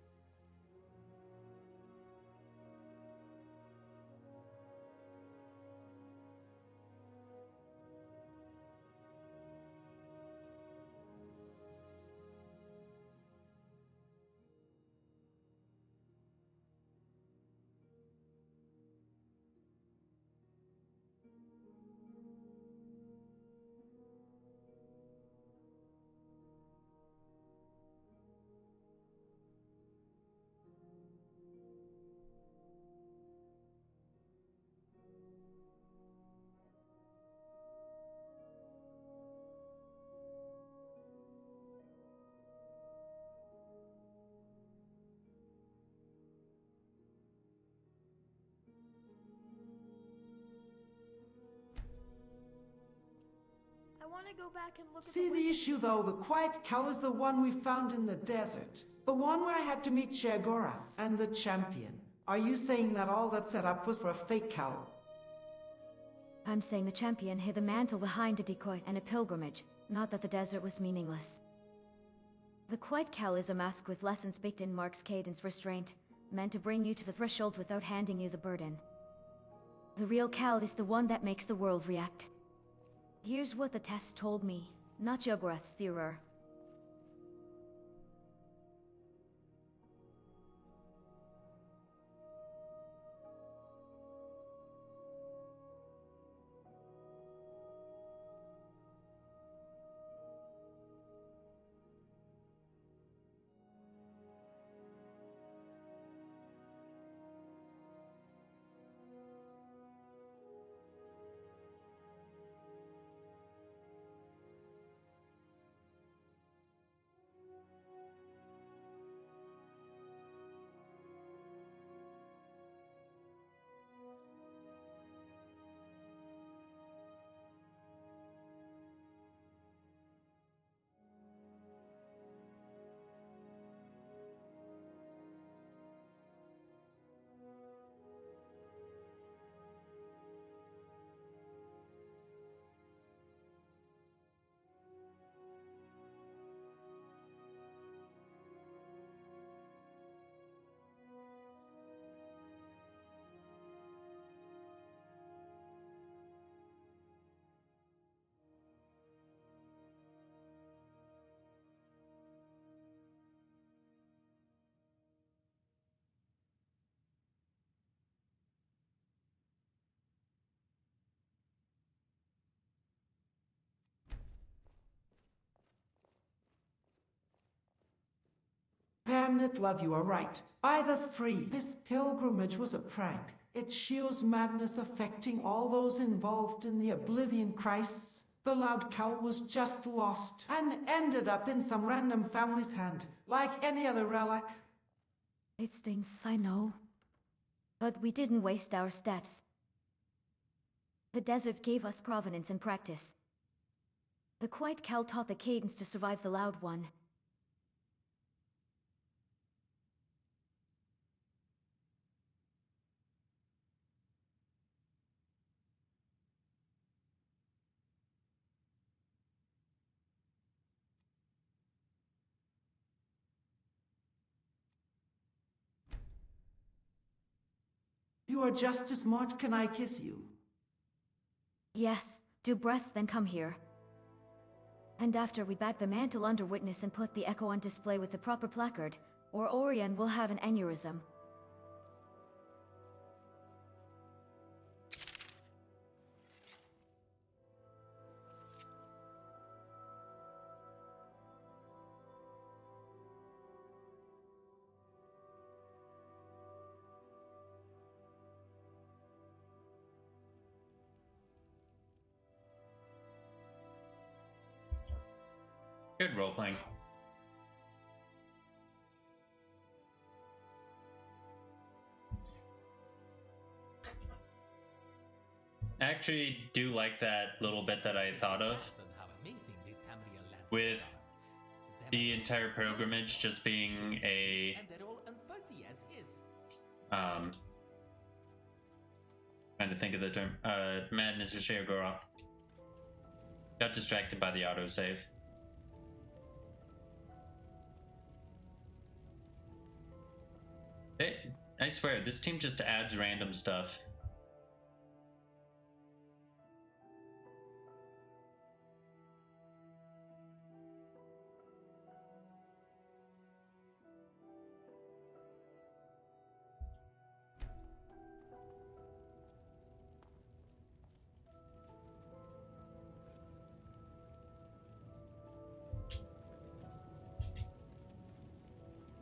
want to go back and look See at the issue though, the quiet cow is the one we found in the desert. The one where I had to meet Sheogorath and the champion. Are you saying that all that set up was for a fake cow? I'm saying the champion hid the mantle behind a decoy and a pilgrimage, not that the desert was meaningless. The quiet cow is a mask with lessons baked in Mark's cadence restraint, meant to bring you to the threshold without handing you the burden. The real cow is the one that makes the world react. Here's what the test told me, not Sheogorath's theory. Pamnet, love, you are right. By the three, this pilgrimage was a prank. It's Shio's madness affecting all those involved in the Oblivion Christs. The loud cow was just lost and ended up in some random family's hand, like any other relic. It stings, I know. But we didn't waste our steps. The desert gave us provenance and practice. The quiet cow taught the cadence to survive the loud one. You are just as smart. Can I kiss you? Yes, do breaths, then come here. And after we bag the mantle under witness and put the echo on display with the proper placard, or Orion will have an aneurysm. Good role-playing. I actually do like that little bit that I thought of with the entire pilgrimage just being a trying to think of the term, madness of Sheogorath. Got distracted by the autosave. I swear, this team just adds random stuff.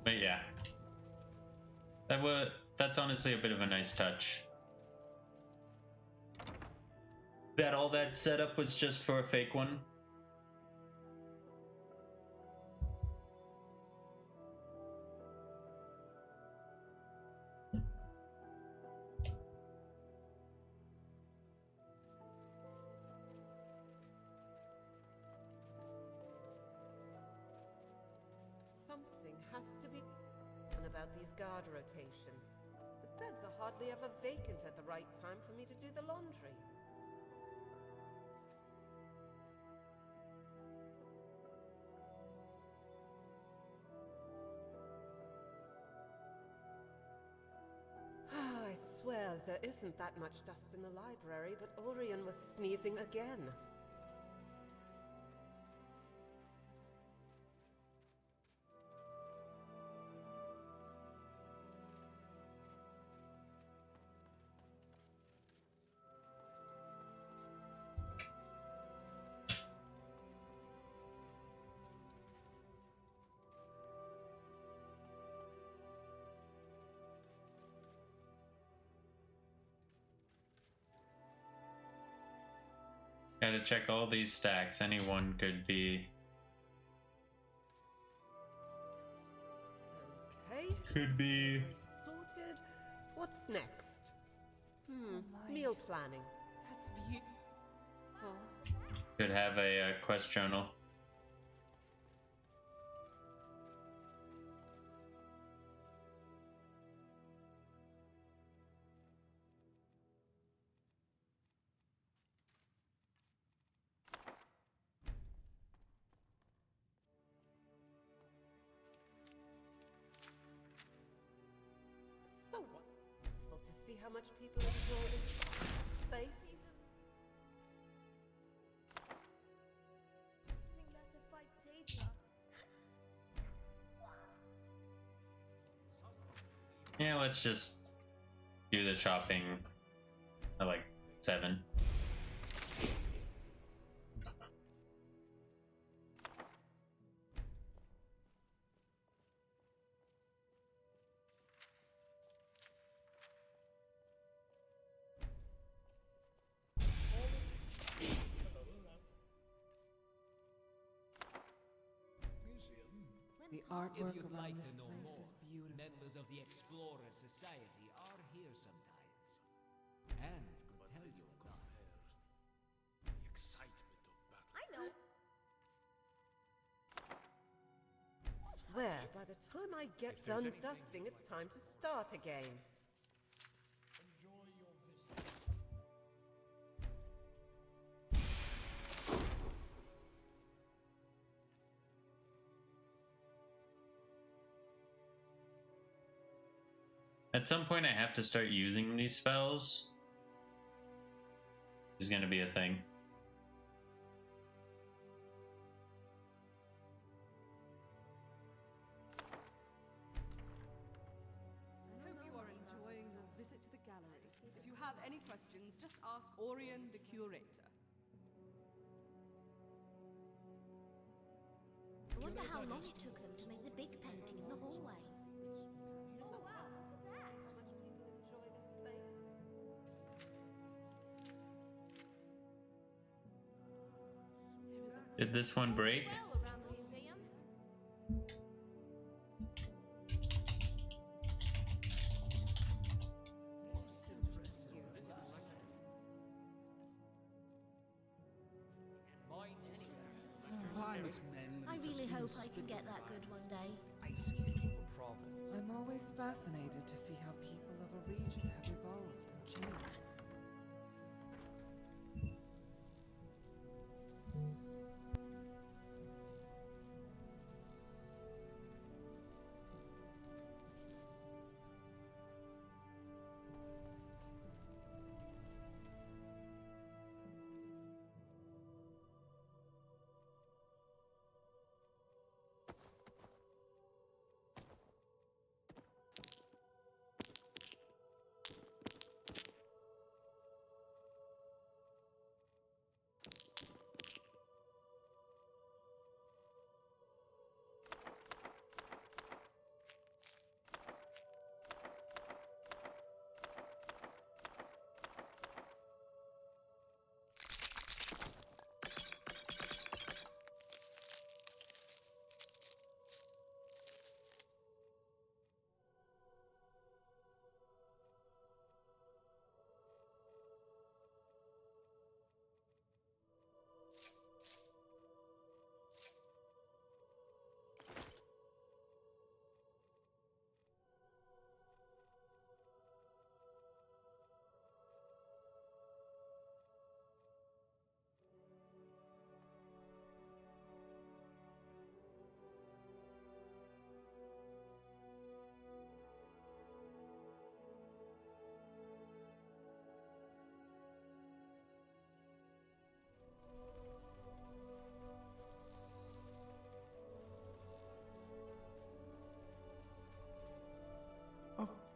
But yeah. That's honestly a bit of a nice touch. That all that setup was just for a fake one. has to be. And about these guard rotations. The beds are hardly ever vacant at the right time for me to do the laundry. I swear there isn't that much dust in the library, but Orion was sneezing again. Gotta check all these stacks. Anyone could be. Okay. Could be. Sorted. What's next? Meal planning. That's beautiful. Could have a quest journal. So wonderful to see how much people enjoy this space. Using that to fight Daedra. Yeah, let's just do the shopping at like 7. The artwork If you'd around like this to know place more, is beautiful. members of the Explorer Society are here sometimes. And could tell you a lot. I know. Swear, by the time I get done dusting, it's time to start again. Enjoy your visit. At some point, I have to start using these spells. Is going to be a thing. I hope you are enjoying your visit to the gallery. If you have any questions, just ask Orion, the curator. I wonder how long it took them to make the big painting in the hallway. Did this one break? Around the museum. I really hope I can get that good one day. I'm always fascinated to see how people of a region have evolved and changed.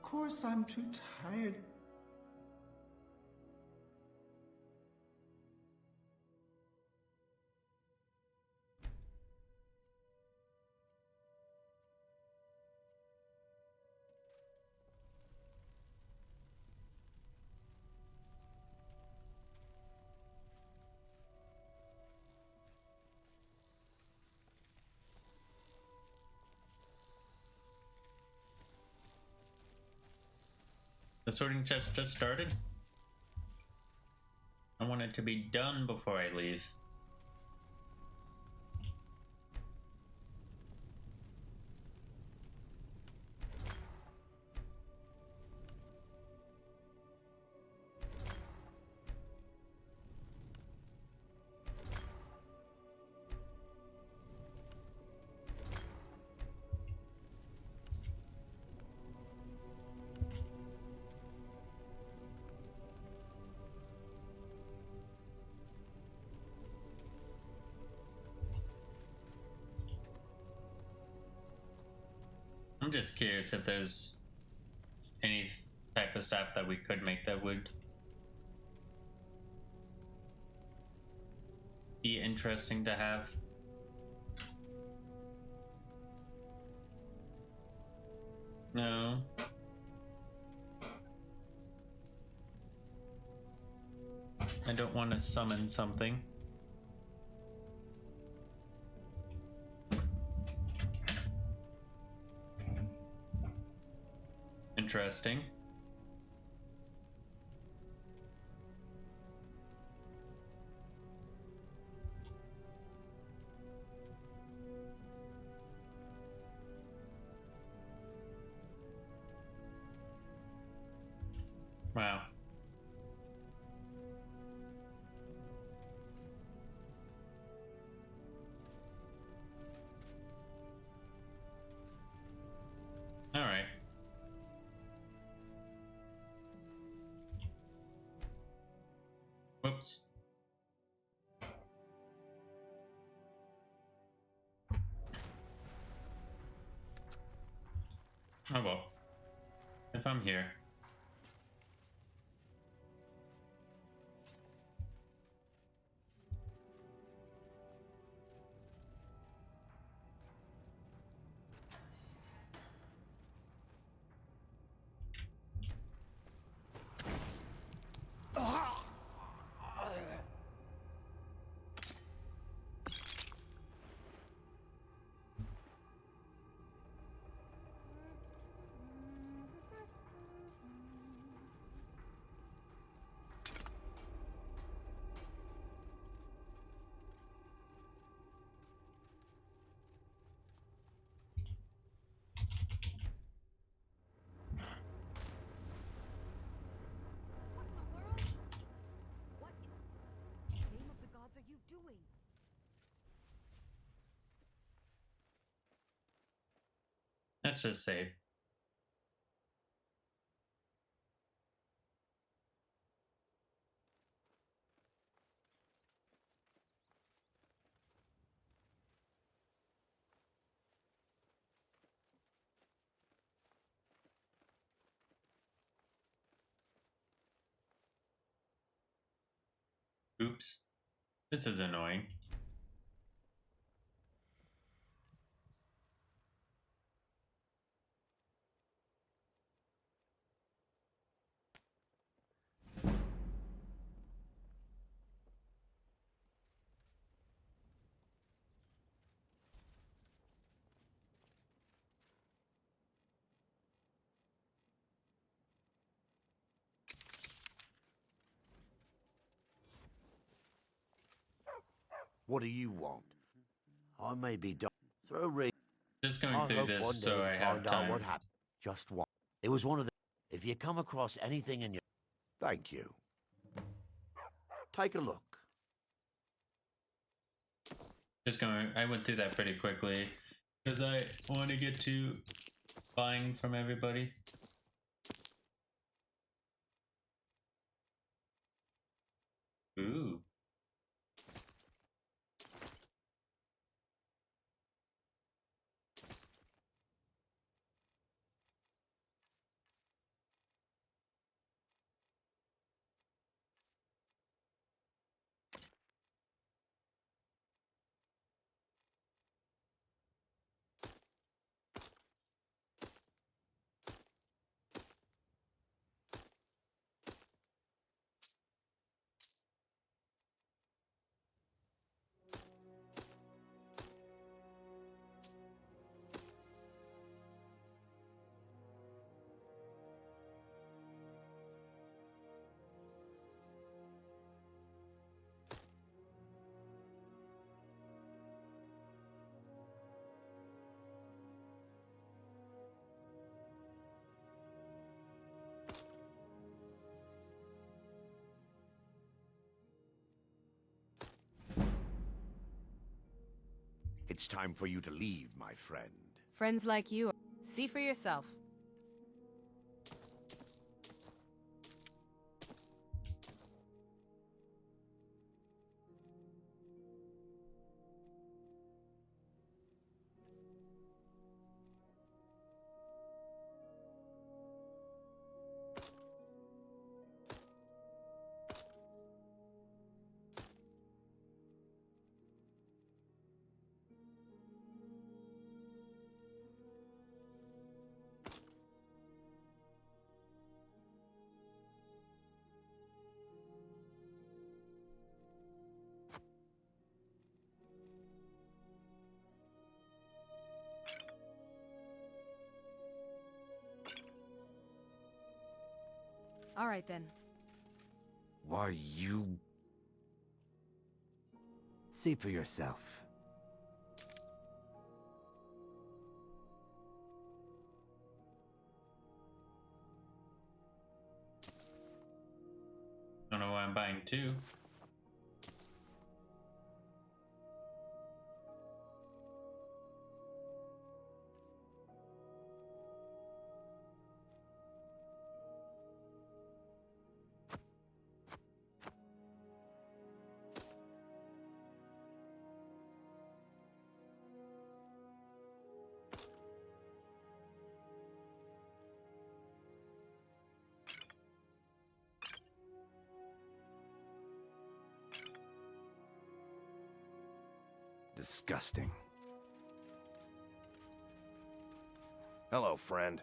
course, I'm too tired. The sorting chest just started? I want it to be done before I leave. I'm just curious if there's any type of stuff that we could make that would be interesting to have. No. I don't want to summon something. Interesting. Wow. All right. Whoops. Oh well. If I'm here. Let's just save. Oops. This is annoying. What do you want? I may be done. Throw ring. Just going through hope this one so day I to have find out time. what happened. Just one. It was one of the. If you come across anything in your. Thank you. Take a look. Just going. I went through that pretty quickly because I want to get to buying from everybody. Ooh. It's time for you to leave, my friend. Friends like you, see for yourself. All right, then. Why, you... See for yourself. Don't know why I'm buying two. Disgusting. Hello, friend.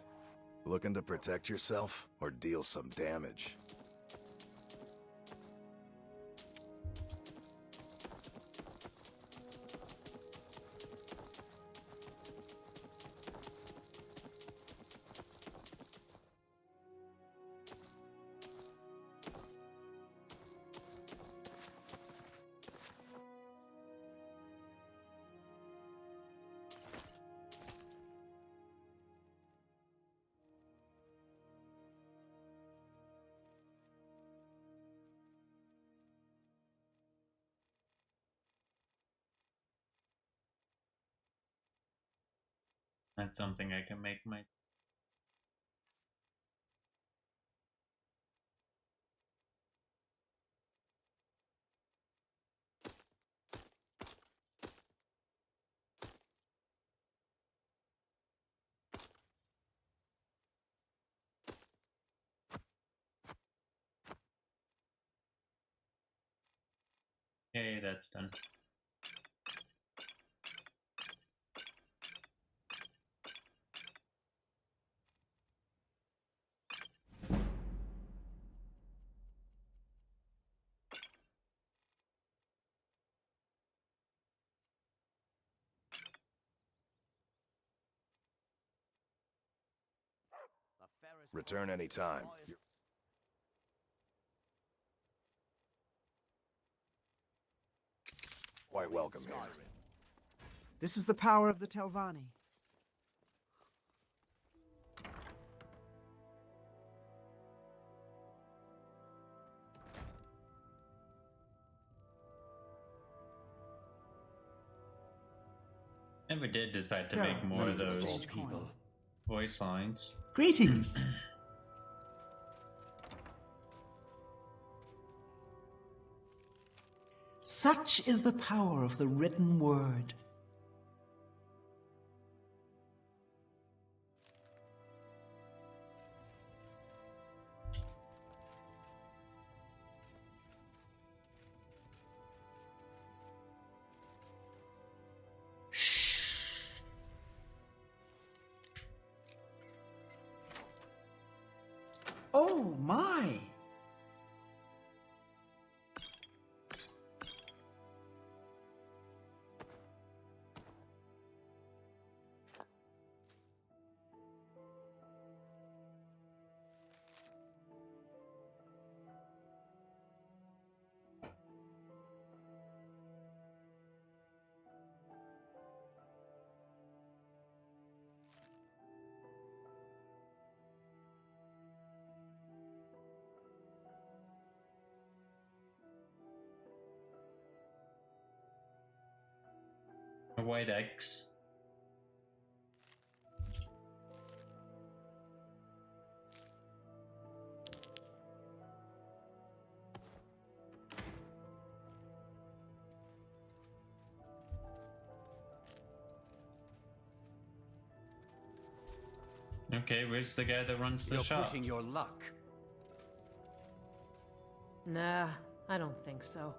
Looking to protect yourself or deal some damage? That's something I can make my... Okay, that's done. Return anytime. Quite welcome here. This is the power of the Telvanni. Never did decide to Sarah, make more of let's those exchange coin. voice lines. Greetings. Such is the power of the written word. Oh my! white X. Okay, where's the guy that runs the You're shop? pushing your luck. Nah, I don't think so.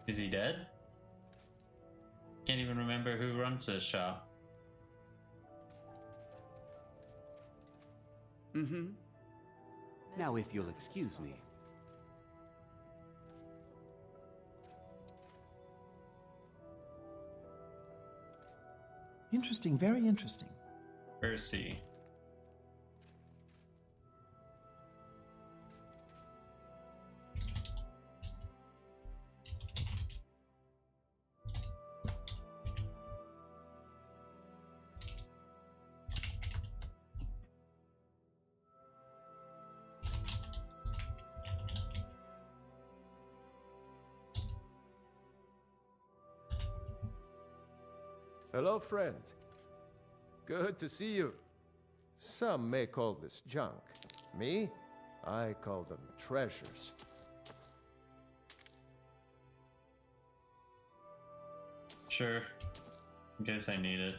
Is he dead? Can't even remember who runs this shop. Mm-hmm. Now, if you'll excuse me. Interesting, very interesting. Percy. Hello, friend. Good to see you. Some may call this junk. Me? I call them treasures. Sure. Guess I need it.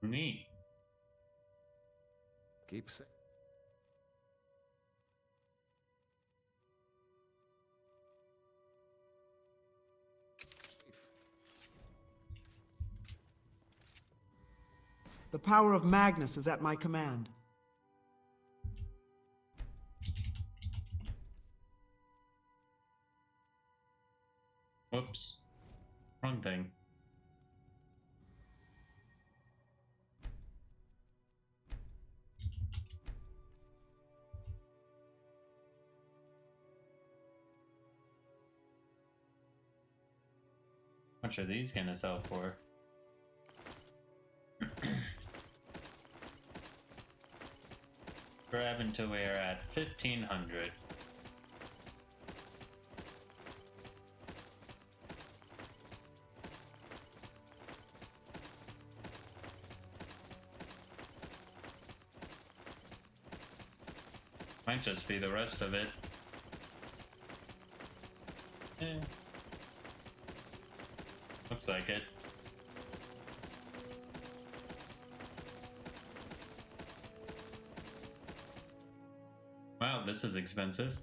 Neat. Keep safe. The power of Magnus is at my command. Whoops. Wrong thing. How much are these gonna sell for? Grab until we are at 1500. Might just be the rest of it. Looks like it. Wow, this is expensive.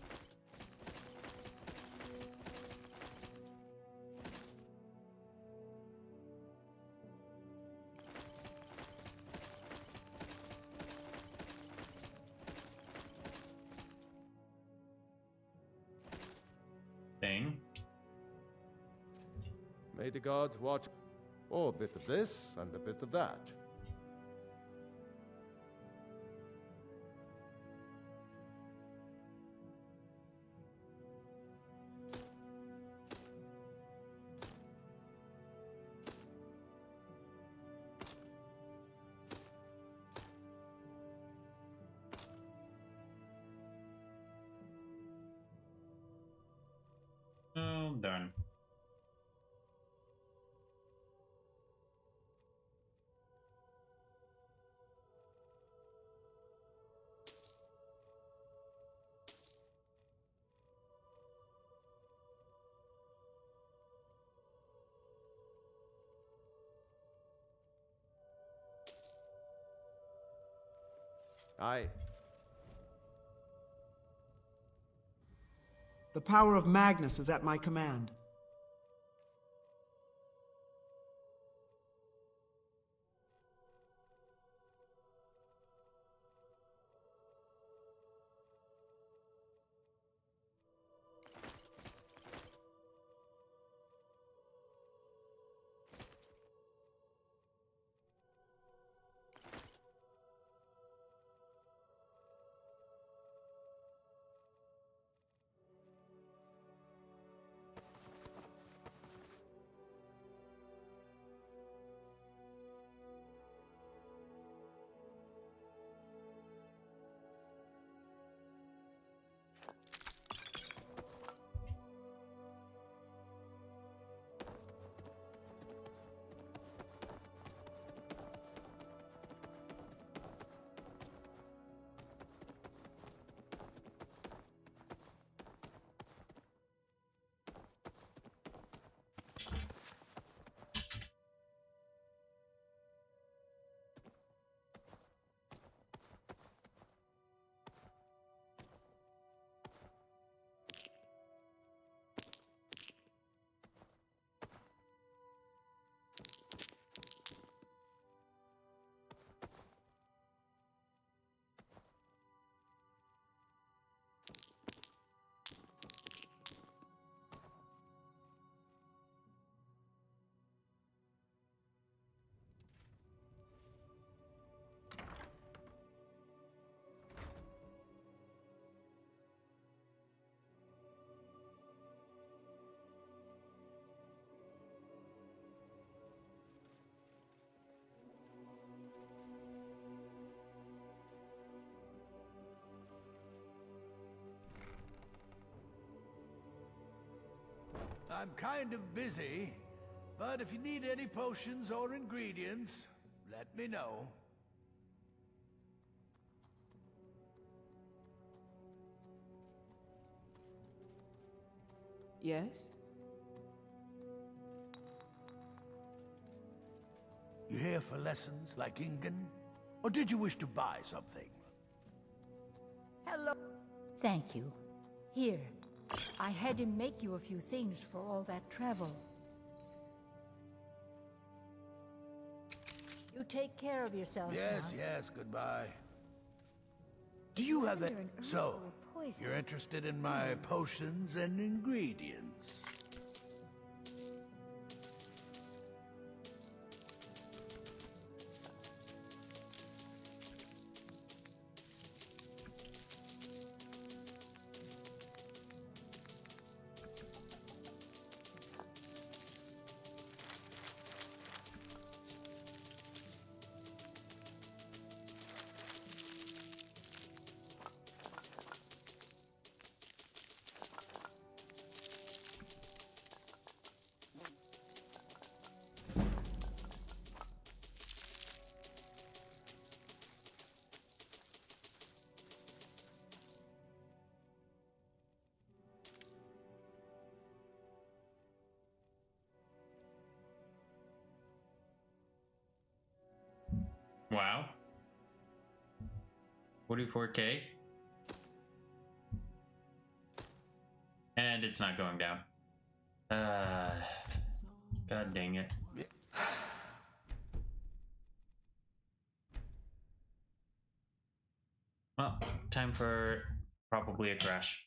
Thing. May the gods watch. Oh, a bit of this and a bit of that. Oh, darn. Aye. The power of Magnus is at my command. I'm kind of busy, but if you need any potions or ingredients, let me know. Yes? You here for lessons like Ingen? Or did you wish to buy something? Hello. Thank you. Here, I had him make you a few things for all that travel. You take care of yourself Yes, now. yes, goodbye. Do you have it? So, poison. you're interested in my potions and ingredients? Wow. 44K. And it's not going down. God dang it. Well, time for probably a crash.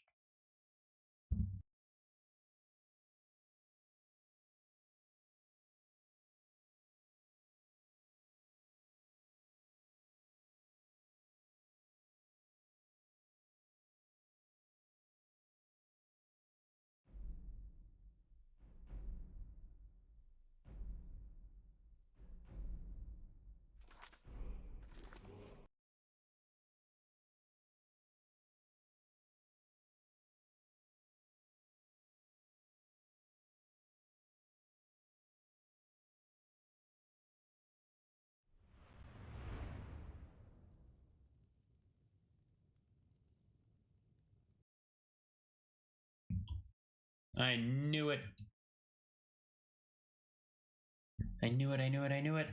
I knew it. I knew it, I knew it, I knew it.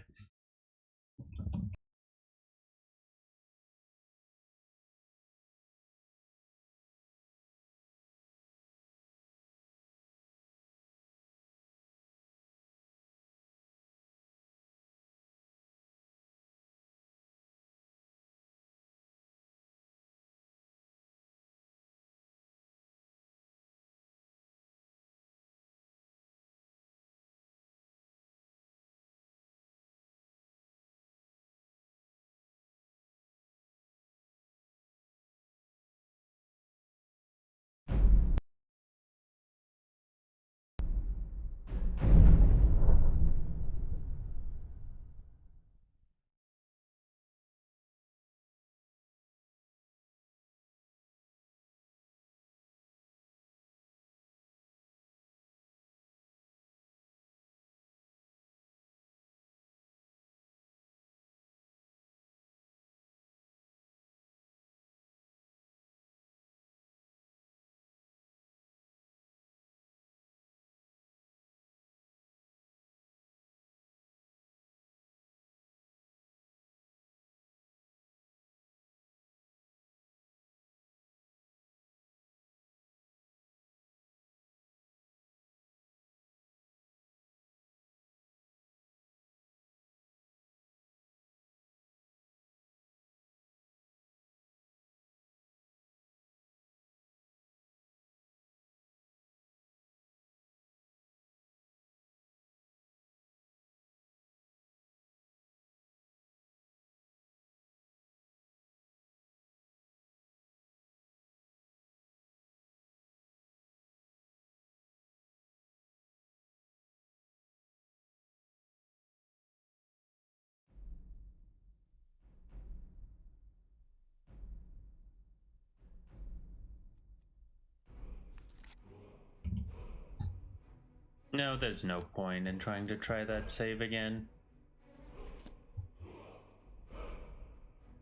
No, there's no point in trying to try that save again.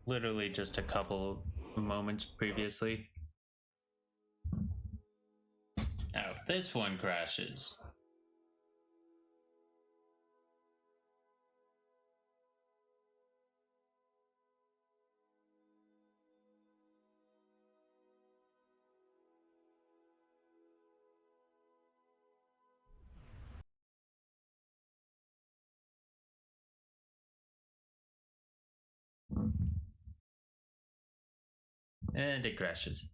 Literally just a couple moments previously. Oh, this one crashes. And it crashes.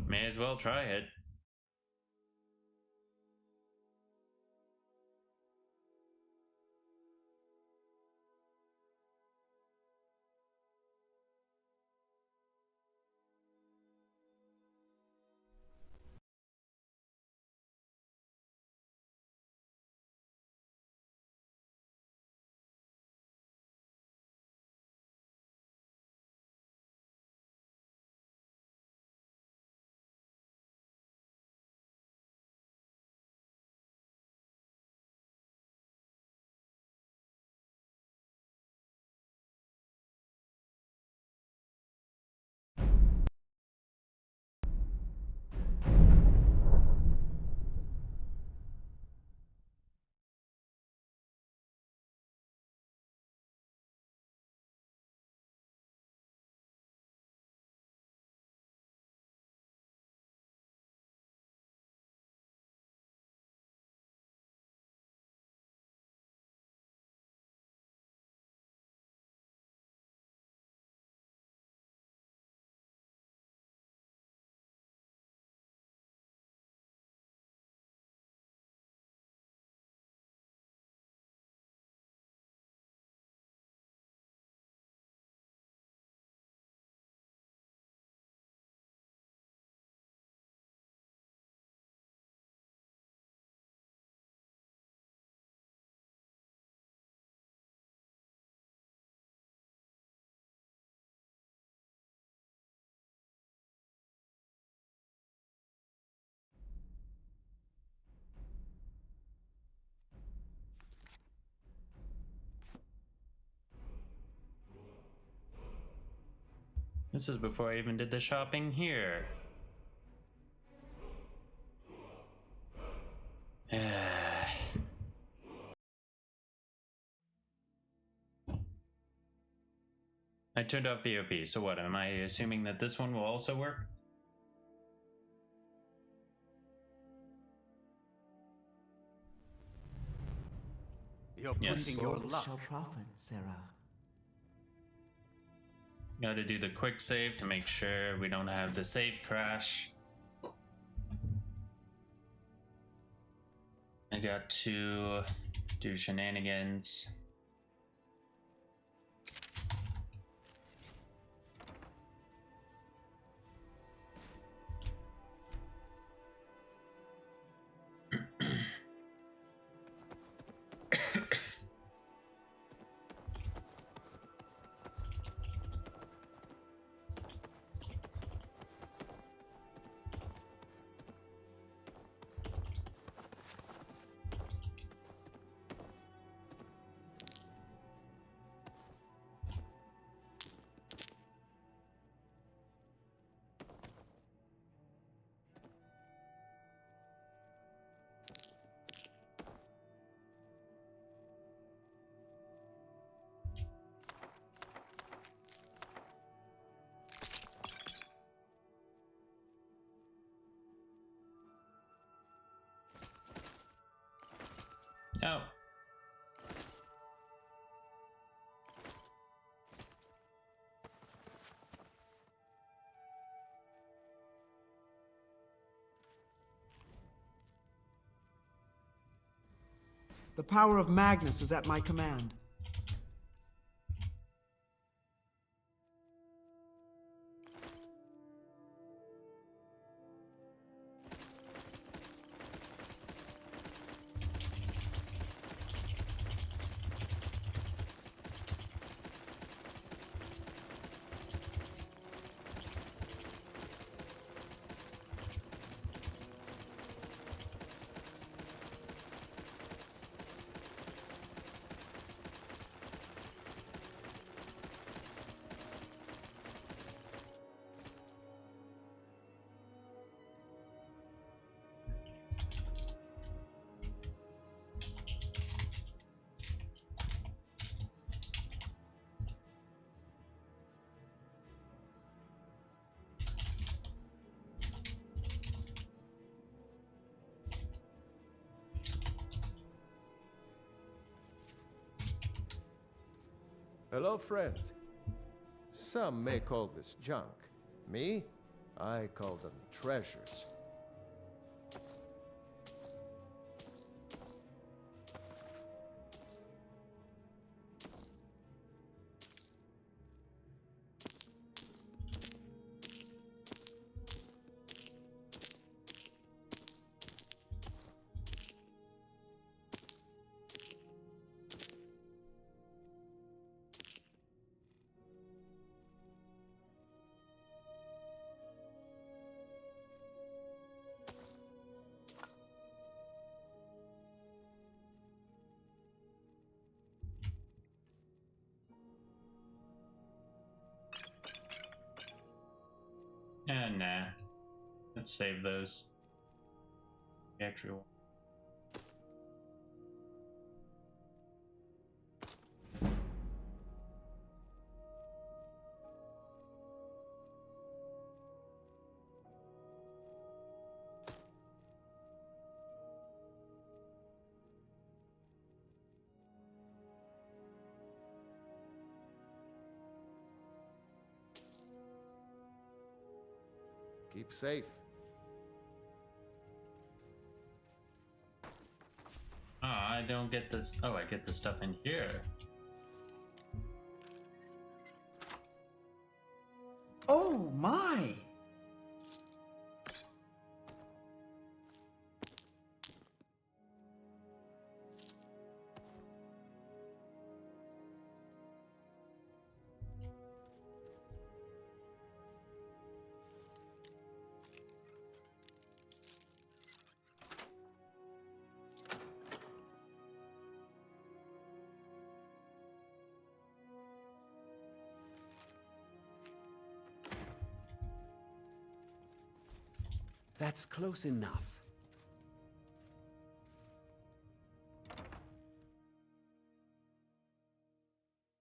May as well try it. This is before I even did the shopping here. I turned off BOP, so what? Am I assuming that this one will also work? You're pushing your luck. Shall profit, Sarah. Gotta do the quick save to make sure we don't have the save crash. I got to do shenanigans. The power of Magnus is at my command. Hello, friend. Some may call this junk. Me? I call them treasures. Nah. Let's save those. The actual. Keep safe. I don't get this. Oh, I get the stuff in here. Oh my! That's close enough.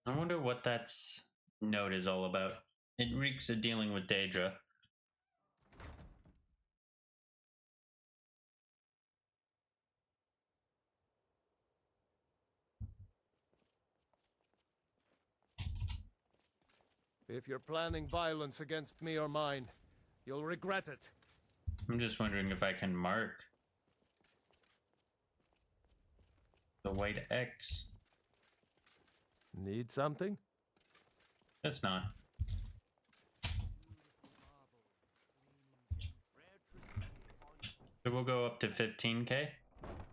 I wonder what that's note is all about. It reeks of dealing with Daedra. If you're planning violence against me or mine, you'll regret it. I'm just wondering if I can mark the white X. Need something? That's not. So we'll go up to 15k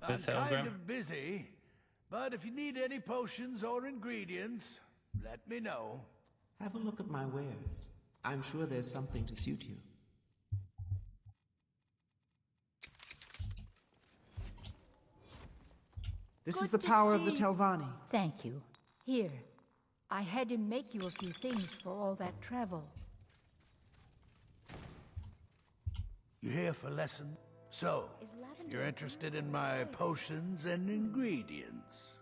I'm with Helgrim. kind of busy, but if you need any potions or ingredients, let me know. Have a look at my wares. I'm sure there's something to suit you. This is the power of the Telvanni. Thank you. Here, I had him make you a few things for all that travel. You here for lesson? So, you're interested in my potions and ingredients?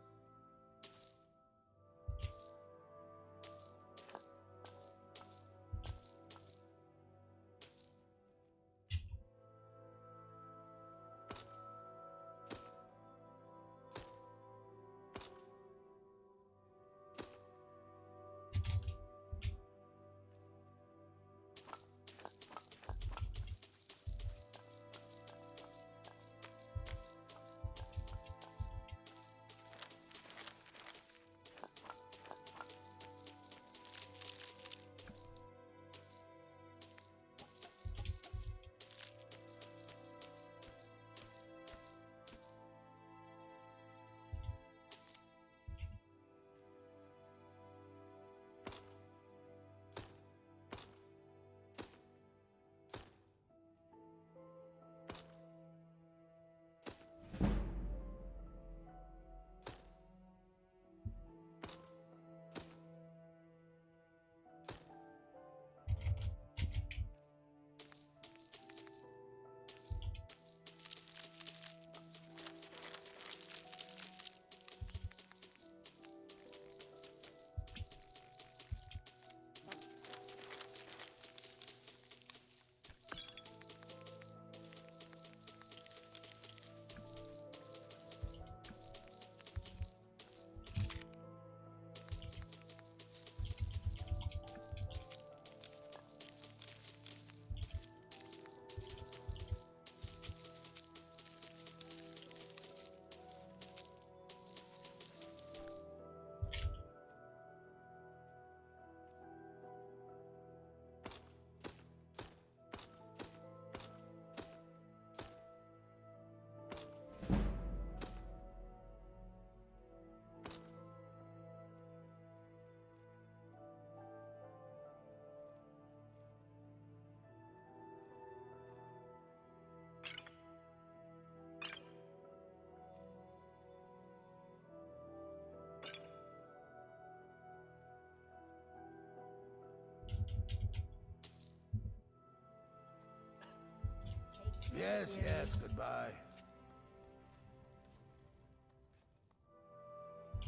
Yes, yes, goodbye.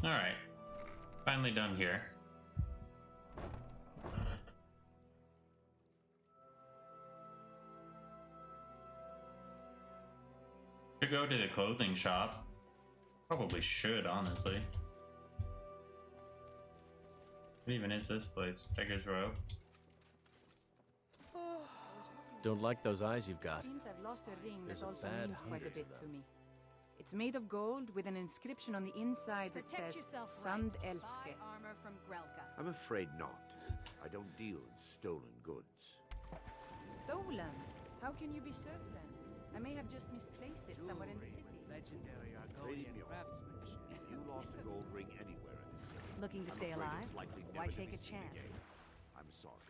Alright. Finally done here. Could go to the clothing shop. Probably should, honestly. What even is this place? Beggar's Row? Don't like those eyes you've got. Seems I've lost a ring There's that a also bad means quite hunger a bit to to me. It's made of gold with an inscription on the inside that Protect says yourself, Sand right. Elske. Buy armor from Grelka. I'm afraid not. I don't deal in stolen goods. Stolen? How can you be certain? I may have just misplaced it somewhere in the city. Legendary Lady Argonian Mjolnir, craftsmanship. if you lost a gold ring anywhere in this city, Looking to I'm stay afraid alive? it's likely Why never to take be a seen chance? again. I'm sorry.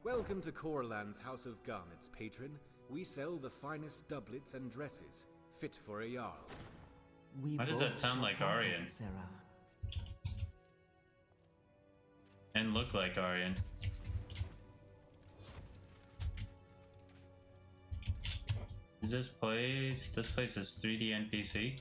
Welcome to Corland's House of Garnets, patron. We sell the finest doublets and dresses, fit for a jarl. Why does that sound like Aryan? Sarah. And look like Aryan. Is this place? This place is 3D NPC?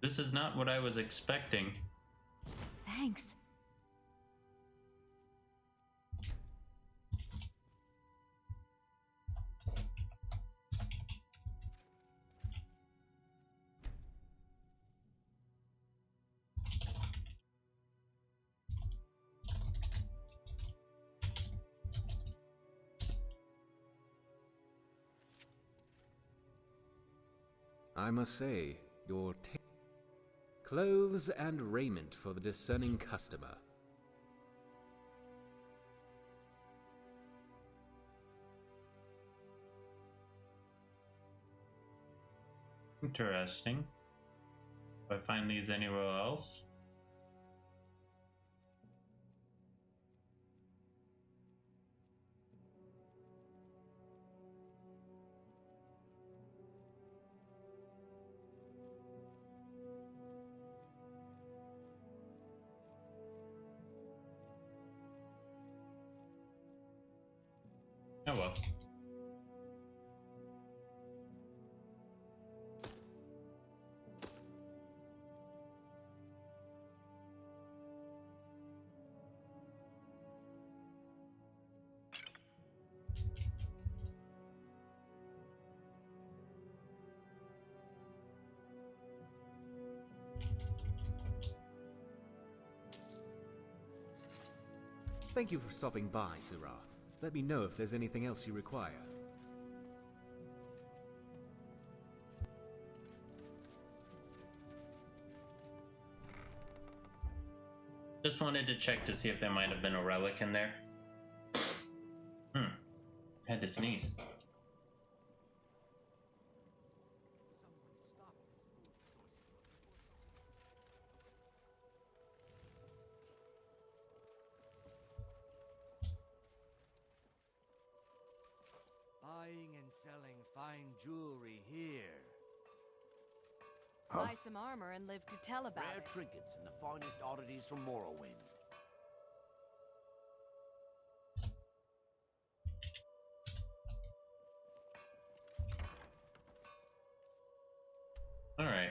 This is not what I was expecting. Thanks. I must say, your clothes and raiment for the discerning customer. Interesting. If I find these anywhere else? Oh well. Thank you for stopping by, Sirrah. Let me know if there's anything else you require. Just wanted to check to see if there might have been a relic in there. Had to sneeze. Buying and selling fine jewelry here. Buy some armor and live to tell about Rare it. trinkets and the finest oddities from Morrowind. Alright.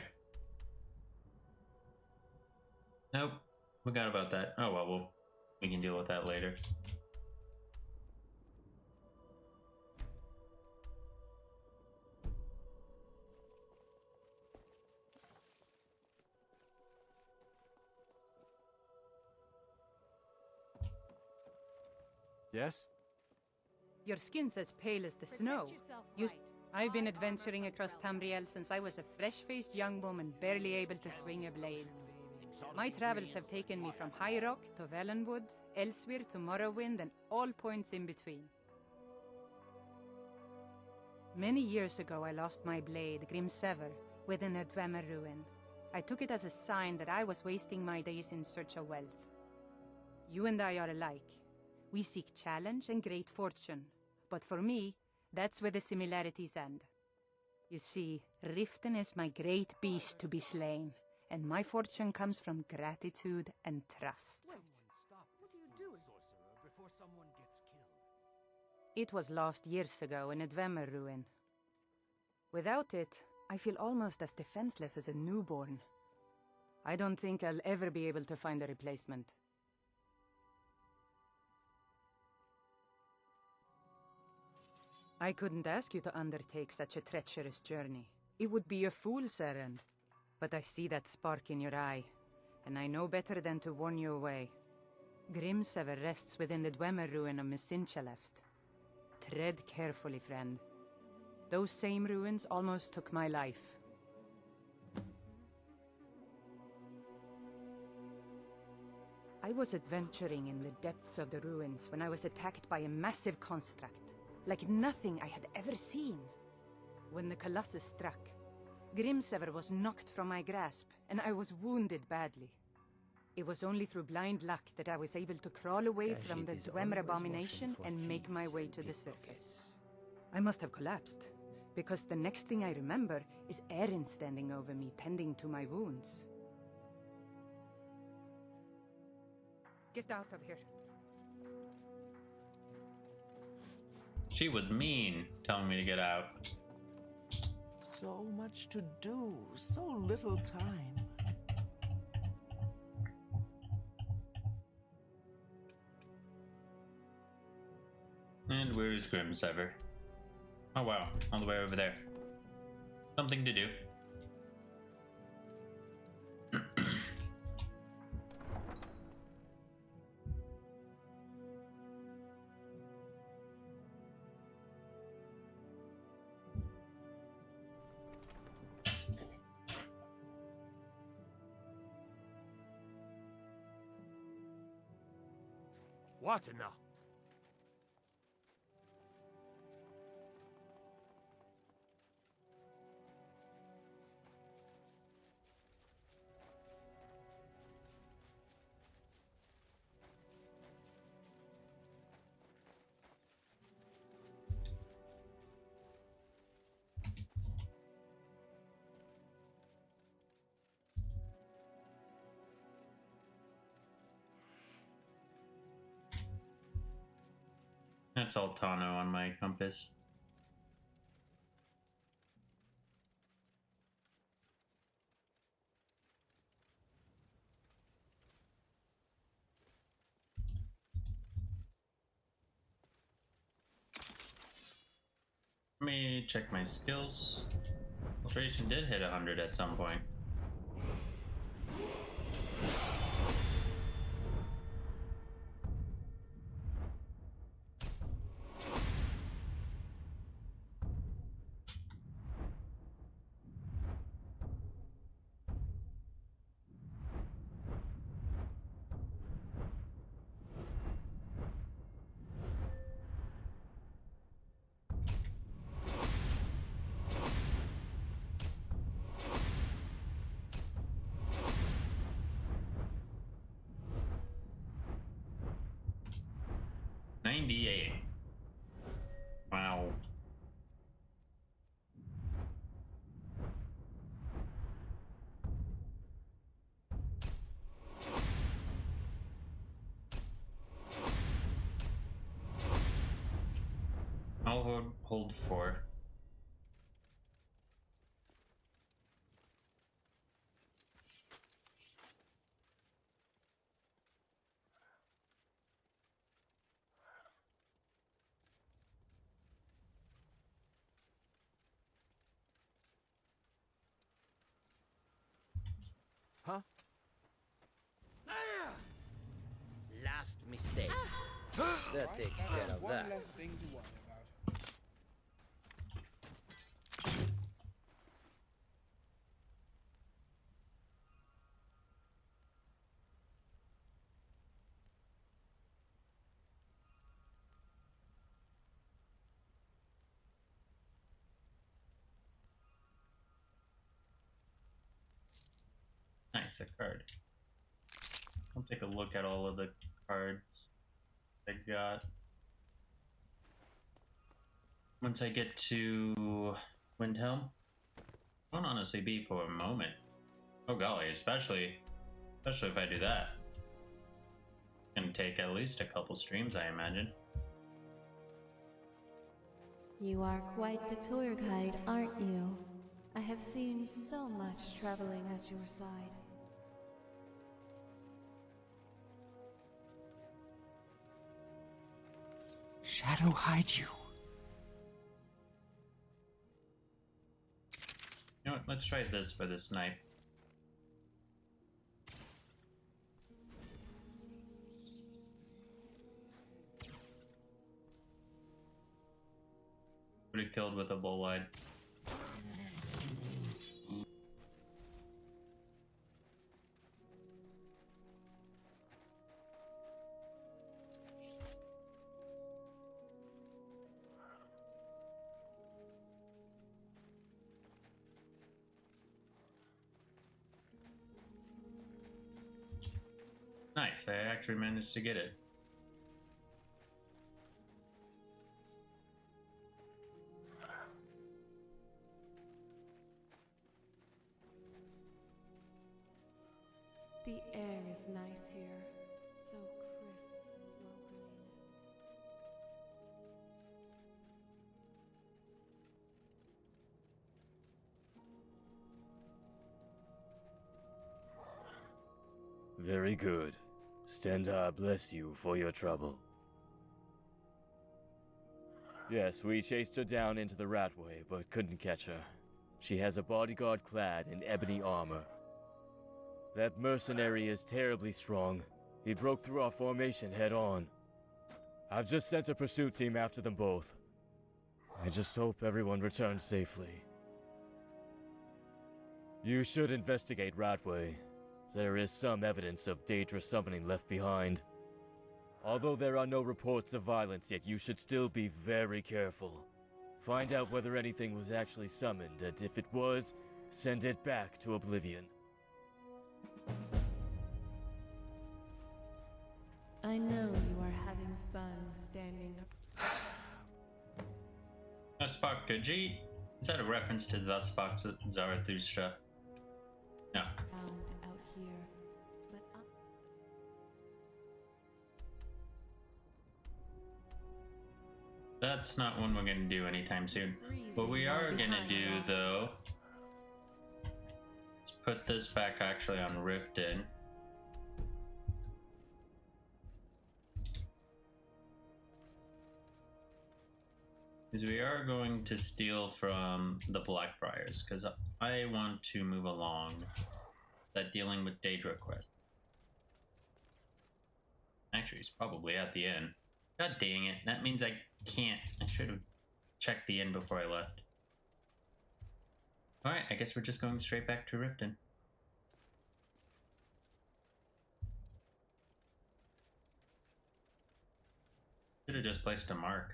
Nope. Forgot about that. Oh well, we can deal with that later. Yes? Your skin's as pale as the snow. I've been adventuring across Tamriel since I was a fresh-faced young woman barely able to swing a blade. My travels have taken me from High Rock to Valenwood, Elsewhere to Morrowind, and all points in between. Many years ago, I lost my blade, Grimsever, within a Dunmer ruin. I took it as a sign that I was wasting my days in search of wealth. You and I are alike. We seek challenge and great fortune. But for me, that's where the similarities end. You see, Riften is my great beast to be slain, and my fortune comes from gratitude and trust. Wait, stop. What are you doing? Sorcerer, before someone gets killed. It was lost years ago in a Dunmer ruin. Without it, I feel almost as defenseless as a newborn. I don't think I'll ever be able to find a replacement. I couldn't ask you to undertake such a treacherous journey. It would be a fool's errand. But I see that spark in your eye, and I know better than to warn you away. Grimsever rests within the Dunmer ruin of Mesinchaleft. Tread carefully, friend. Those same ruins almost took my life. I was adventuring in the depths of the ruins when I was attacked by a massive construct, like nothing I had ever seen. When the Colossus struck, Grimsever was knocked from my grasp, and I was wounded badly. It was only through blind luck that I was able to crawl away from the Dunmer abomination and make my way to the surface. I must have collapsed, because the next thing I remember is Erin standing over me, tending to my wounds. Get out of here. She was mean, telling me to get out. So much to do, so little time. And where's Grimsever? Oh wow, all the way over there. Something to do. What now? That's Altano on my compass. Let me check my skills. Filtration did hit 100 at some point. Wow. I'll hold 4. Huh? Last mistake. That takes care of that. One less thing to worry about. Nice, a card. I'll take a look at all of the cards I got. Once I get to Windhelm, won't honestly be for a moment. Oh golly, especially if I do that. Gonna take at least a couple streams, I imagine. You are quite the tour guide, aren't you? I have seen so much traveling at your side. Shadow hide you. You know what, let's try this for the snipe. Would have killed with a bullwide. Nice, I actually managed to get it. The air is nice here, so crisp and welcoming. Very good. Stendar bless you for your trouble. Yes, we chased her down into the Ratway, but couldn't catch her. She has a bodyguard clad in ebony armor. That mercenary is terribly strong. He broke through our formation head on. I've just sent a pursuit team after them both. I just hope everyone returns safely. You should investigate Ratway. There is some evidence of Daedra summoning left behind. Although there are no reports of violence yet, you should still be very careful. Find out whether anything was actually summoned, and if it was, send it back to Oblivion. I know you are having fun standing up. Sparkaji? Is that a reference to Thusbox Zarathustra? No. Out here, but That's not one we're gonna do anytime soon. What we are gonna do, though, let's put this back actually on Riften. Is we are going to steal from the Blackbriars, because I want to move along that dealing with Daedra quest. Actually, it's probably at the end. God dang it, that means I can't. I should have checked the inn before I left. Alright, I guess we're just going straight back to Riften. Should have just placed a mark.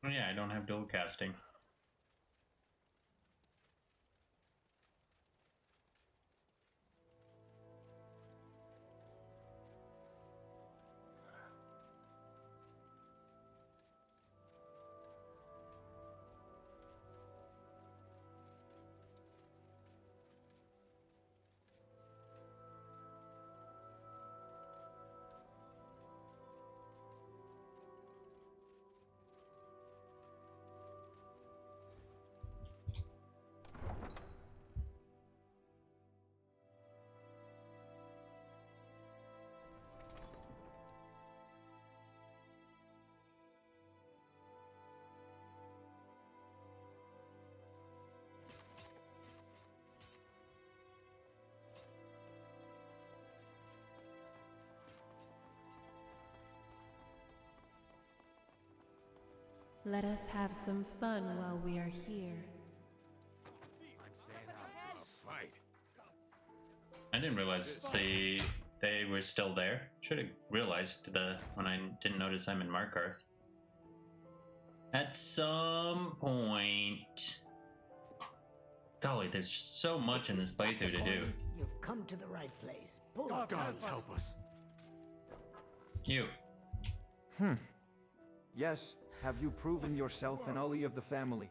Oh yeah, I don't have dual casting. Let us have some fun while we are here. I didn't realize they were still there. Should have realized when I didn't notice I'm in Markarth. At some point. Golly, there's just so much in this playthrough to do. You've come to the right place. Pull Oh, up the God, seat. help us. You. Yes, have you proven yourself an ally of the family?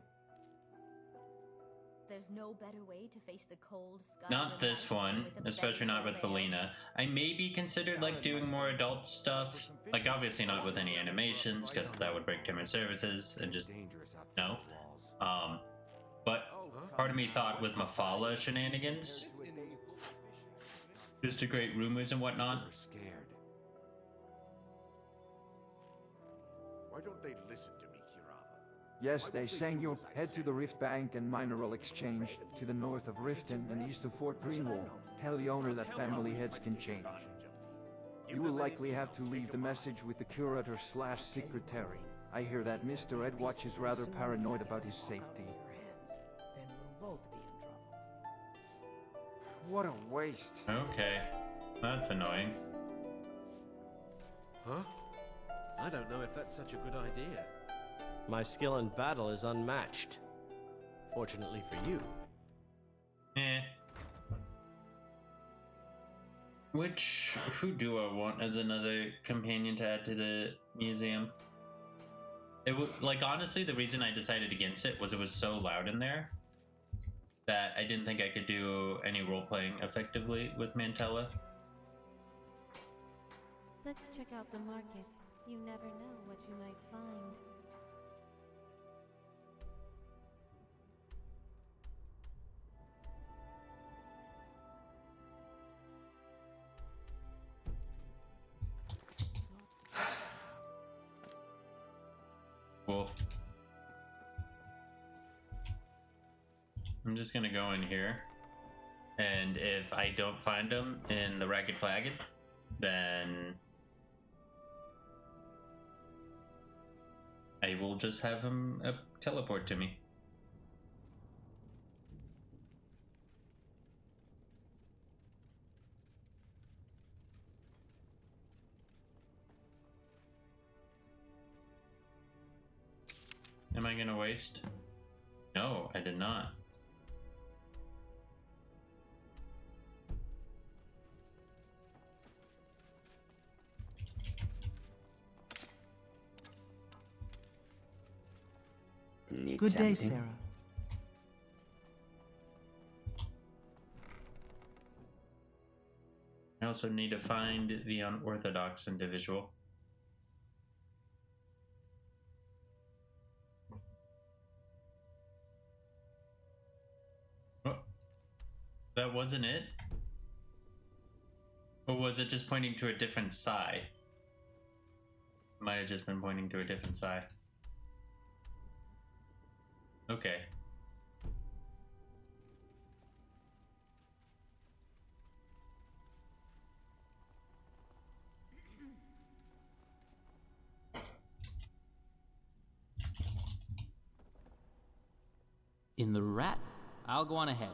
There's no better way to face the cold sky. Not this one, especially not with Belina. I maybe considered like doing more adult stuff. Like obviously not with any animations, because that would break Timber Services and just no. But part of me thought with Mafala shenanigans, just to create rumors and whatnot. Why don't they listen to me, Kirava? Yes, they sang you head to the Rift Bank and Mineral Exchange, to the north of Riften and east of Fort Greenwall. Tell the owner that family heads can change. You will likely have to leave the message with the curator/secretary. I hear that Mr. Edwatch is rather paranoid about his safety. Then we'll both be in trouble. What a waste. Okay, that's annoying. Huh? I don't know if that's such a good idea. My skill in battle is unmatched. Fortunately for you. Who do I want as another companion to add to the museum? It would, like, honestly, the reason I decided against it was so loud in there that I didn't think I could do any role-playing effectively with Mantella. Let's check out the market. You never know what you might find. Cool. I'm just gonna go in here, and if I don't find them in the Ragged Flagon, then I will just have him teleport to me. Am I gonna waste? No, I did not. Good day, Sarah. I also need to find the unorthodox individual. Oh, that wasn't it? Or was it just pointing to a different side? Might have just been pointing to a different side. Okay. In the rat? I'll go on ahead.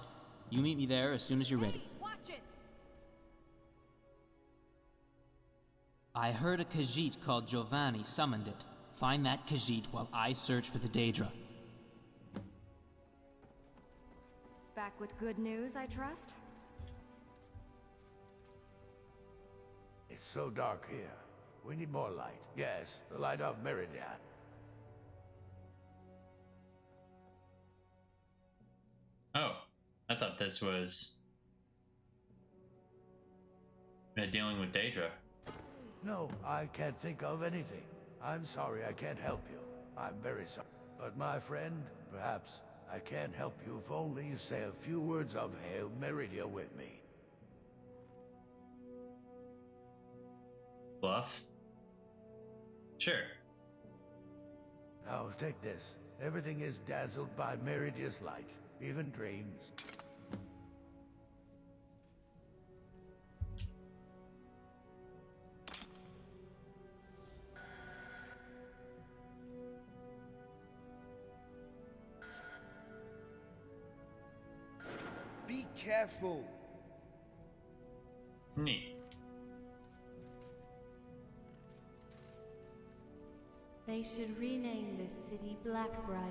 You meet me there as soon as you're ready. Watch it! I heard a Khajiit called Giovanni summoned it. Find that Khajiit while I search for the Daedra. Back with good news, I trust? It's so dark here. We need more light. Yes, the light of Meridian. Oh, I thought this was dealing with Daedra. No, I can't think of anything. I'm sorry I can't help you. I'm very sorry. But my friend, perhaps I can help you if only you say a few words of Hail Meridia with me. Bluff? Sure. Now take this. Everything is dazzled by Meridia's light, even dreams. careful. Neat. They should rename this city Blackbriar.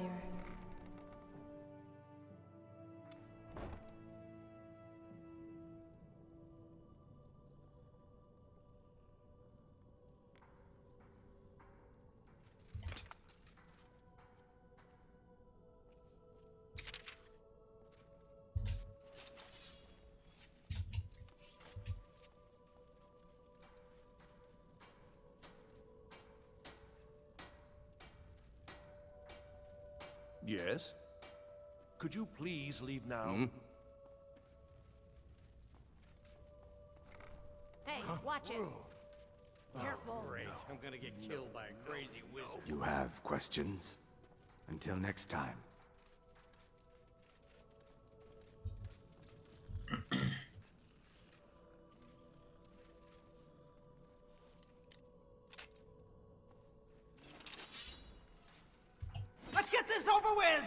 Yes? Could you please leave now? Hey, watch it. Careful. Great, I'm gonna get killed by a crazy wizard. You have questions? Until next time. Let's get this over with!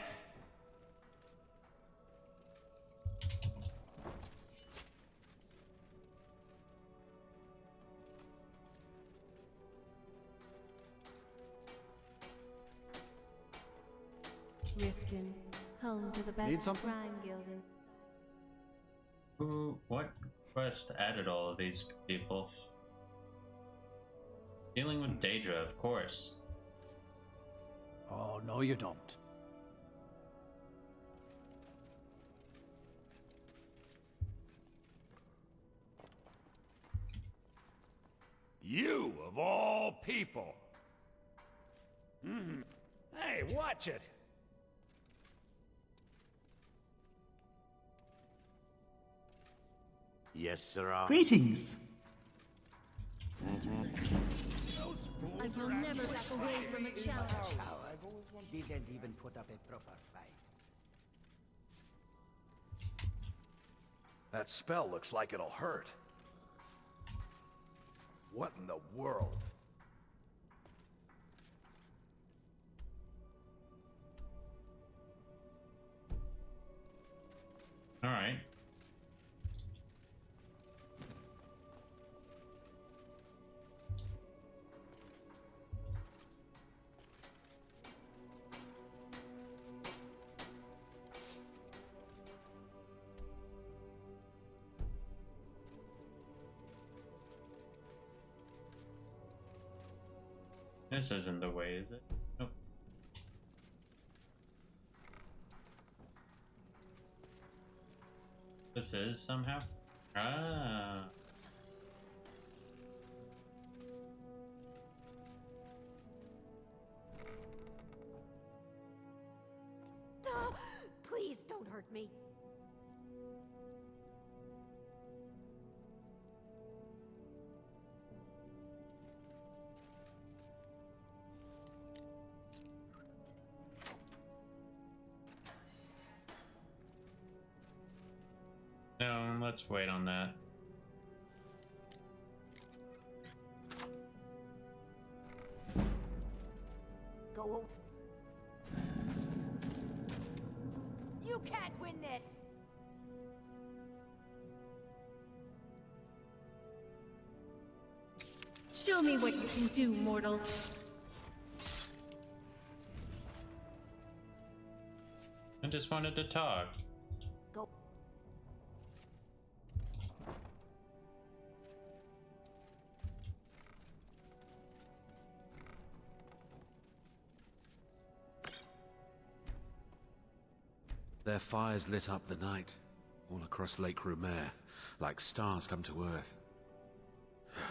Riften, home to the Need best something? crime guild in... What quest added all of these people? Dealing with Daedra, of course. Oh, no you don't. You, of all people! Hey, watch it! Yes, sirrah. Greetings. I will never back away from a challenge. I've always wanted... Didn't even put up a proper fight. That spell looks like it'll hurt. What in the world? All right. This isn't the way, is it? Nope. This is somehow? Ah. Please don't hurt me. No, let's wait on that. Go. You can't win this. Show me what you can do, mortal. I just wanted to talk. Go. Their fires lit up the night, all across Lake Rumer, like stars come to Earth.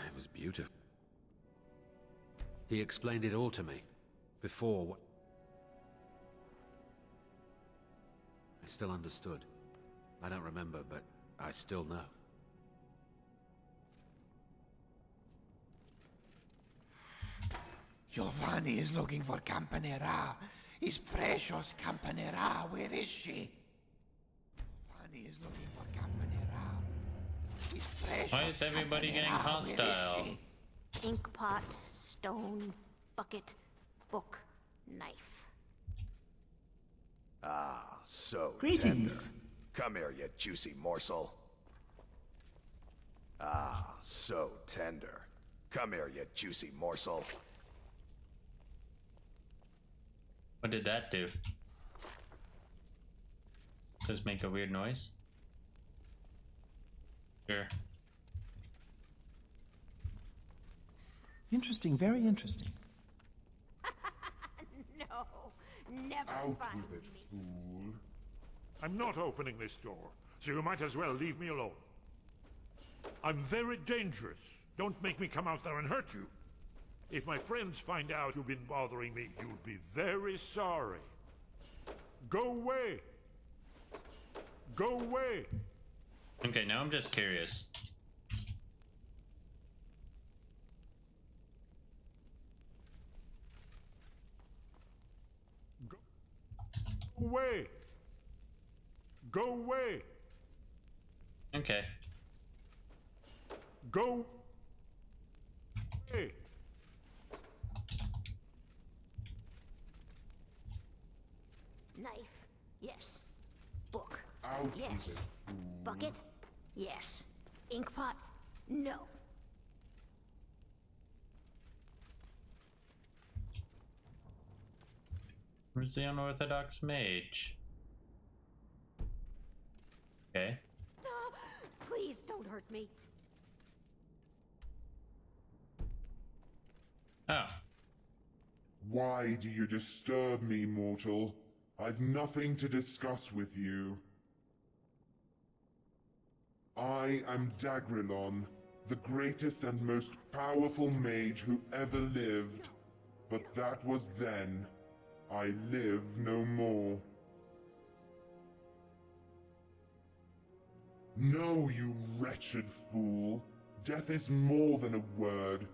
It was beautiful. He explained it all to me, before I still understood. I don't remember, but I still know. Giovanni is looking for Campanera. His precious Campanera. Where is she? Giovanni is looking for Campanera. His precious Why is everybody Campanera. getting Where is hostile? she? Ink pot, stone, bucket, book, knife. Ah, so Greetings. Come here, you juicy morsel. Ah, so tender. Come here, you juicy morsel. What did that do? Just make a weird noise? Sure. Interesting, very interesting. No, never Out find with it, me. fool. I'm not opening this door, so you might as well leave me alone. I'm very dangerous. Don't make me come out there and hurt you. If my friends find out you've been bothering me, you'll be very sorry. Go away. Go away. Okay, now I'm just curious. Go away. Go away. Okay. Go away. Knife, yes. Book, Out yes. with it, fool. Bucket, yes. Inkpot, no. Where's the unorthodox mage? Okay. Please don't hurt me. Oh. Why do you disturb me, mortal? I've nothing to discuss with you. I am Dagrilon, the greatest and most powerful mage who ever lived. But that was then. I live no more. No, you wretched fool. Death is more than a word.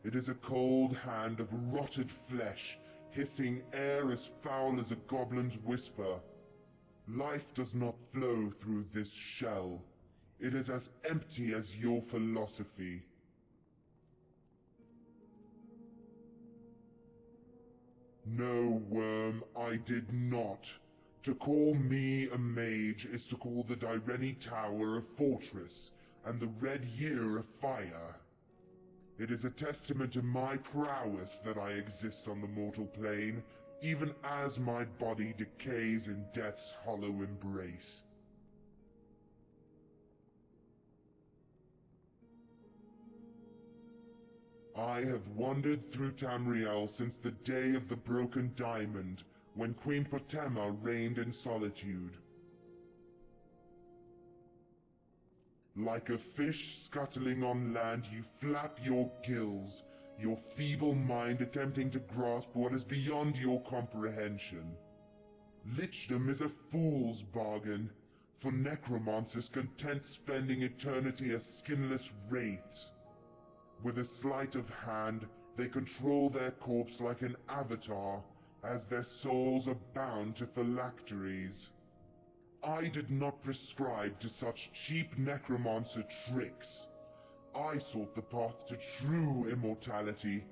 It is a cold hand of rotted flesh, hissing air as foul as a goblin's whisper. Life does not flow through this shell. It is as empty as your philosophy. No, worm, I did not. To call me a mage is to call the Direni Tower a fortress, and the Red Year a fire. It is a testament to my prowess that I exist on the mortal plane, even as my body decays in death's hollow embrace. I have wandered through Tamriel since the day of the Broken Diamond, when Queen Potema reigned in solitude. Like a fish scuttling on land, you flap your gills, your feeble mind attempting to grasp what is beyond your comprehension. Lichdom is a fool's bargain, for necromancers content spending eternity as skinless wraiths. With a sleight of hand, they control their corpse like an avatar, as their souls are bound to phylacteries. I did not prescribe to such cheap necromancer tricks. I sought the path to true immortality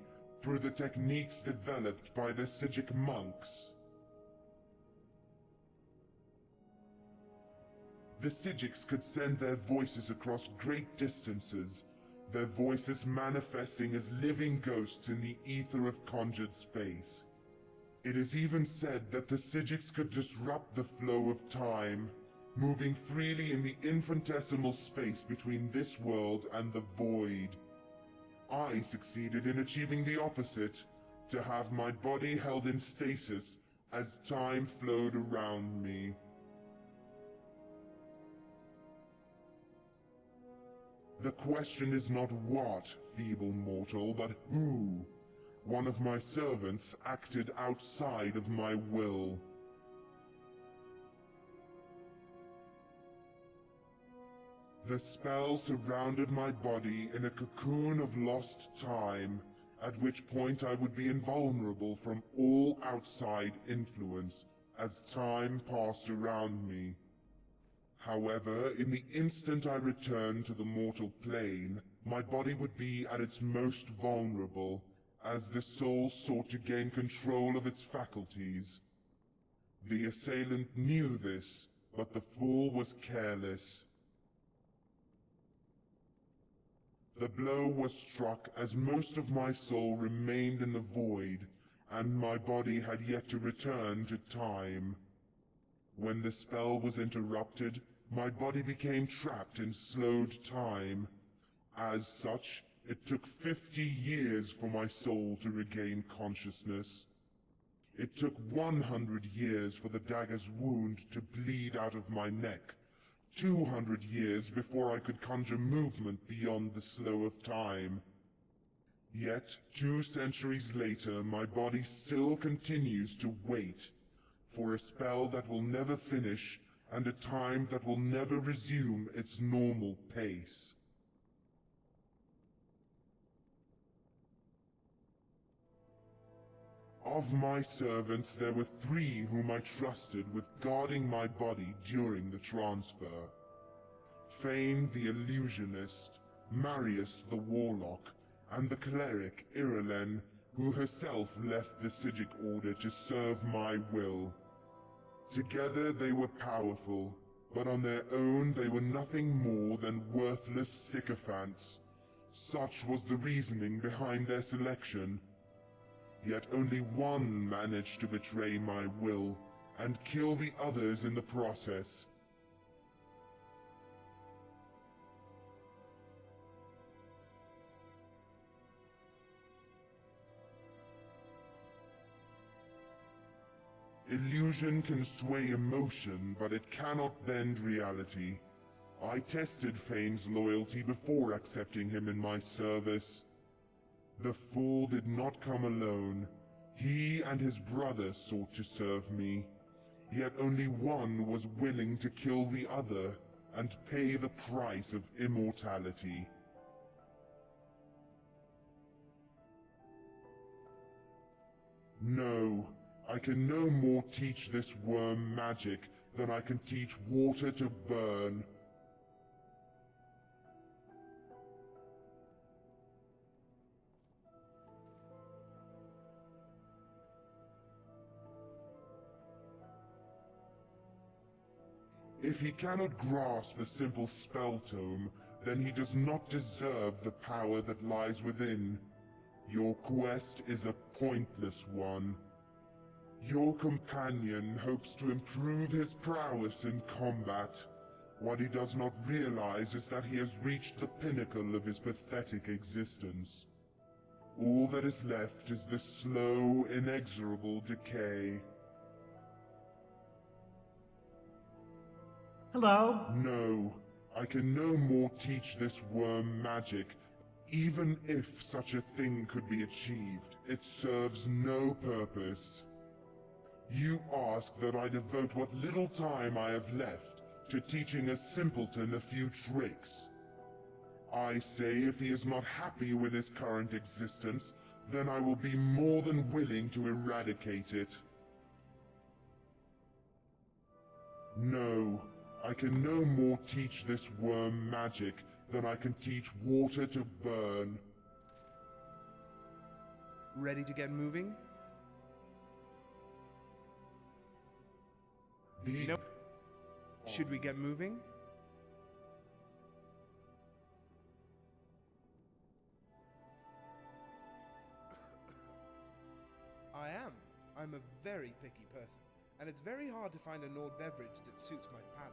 through the techniques developed by the Sijic monks. The Sijics could send their voices across great distances, their voices manifesting as living ghosts in the ether of conjured space. It is even said that the Sijics could disrupt the flow of time, moving freely in the infinitesimal space between this world and the void. I succeeded in achieving the opposite, to have my body held in stasis as time flowed around me. The question is not what, feeble mortal, but who. One of my servants acted outside of my will. The spell surrounded my body in a cocoon of lost time, at which point I would be invulnerable from all outside influence as time passed around me. However, in the instant I returned to the mortal plane, my body would be at its most vulnerable, as the soul sought to gain control of its faculties. The assailant knew this, but the fool was careless. The blow was struck as most of my soul remained in the void, and my body had yet to return to time. When the spell was interrupted, my body became trapped in slowed time. As such, it took 50 years for my soul to regain consciousness. It took 100 years for the dagger's wound to bleed out of my neck, 200 years before I could conjure movement beyond the slow of time. Yet, 2 centuries later, my body still continues to wait for a spell that will never finish and a time that will never resume its normal pace. Of my servants, there were 3 whom I trusted with guarding my body during the transfer. Fane the illusionist, Marius the warlock, and the cleric Irulen, who herself left the Sigic Order to serve my will. Together they were powerful, but on their own they were nothing more than worthless sycophants. Such was the reasoning behind their selection. Yet only one managed to betray my will, and kill the others in the process. Illusion can sway emotion, but it cannot bend reality. I tested Fane's loyalty before accepting him in my service. The fool did not come alone. He and his brother sought to serve me. Yet only one was willing to kill the other and pay the price of immortality. No, I can no more teach this worm magic than I can teach water to burn. If he cannot grasp a simple spell tome, then he does not deserve the power that lies within. Your quest is a pointless one. Your companion hopes to improve his prowess in combat. What he does not realize is that he has reached the pinnacle of his pathetic existence. All that is left is the slow, inexorable decay. Hello? No, I can no more teach this worm magic. Even if such a thing could be achieved, it serves no purpose. You ask that I devote what little time I have left to teaching a simpleton a few tricks. I say if he is not happy with his current existence, then I will be more than willing to eradicate it. No, I can no more teach this worm magic than I can teach water to burn. Ready to get moving? Nope. Should we get moving? I am. I'm a very picky person, and it's very hard to find a Nord beverage that suits my palate.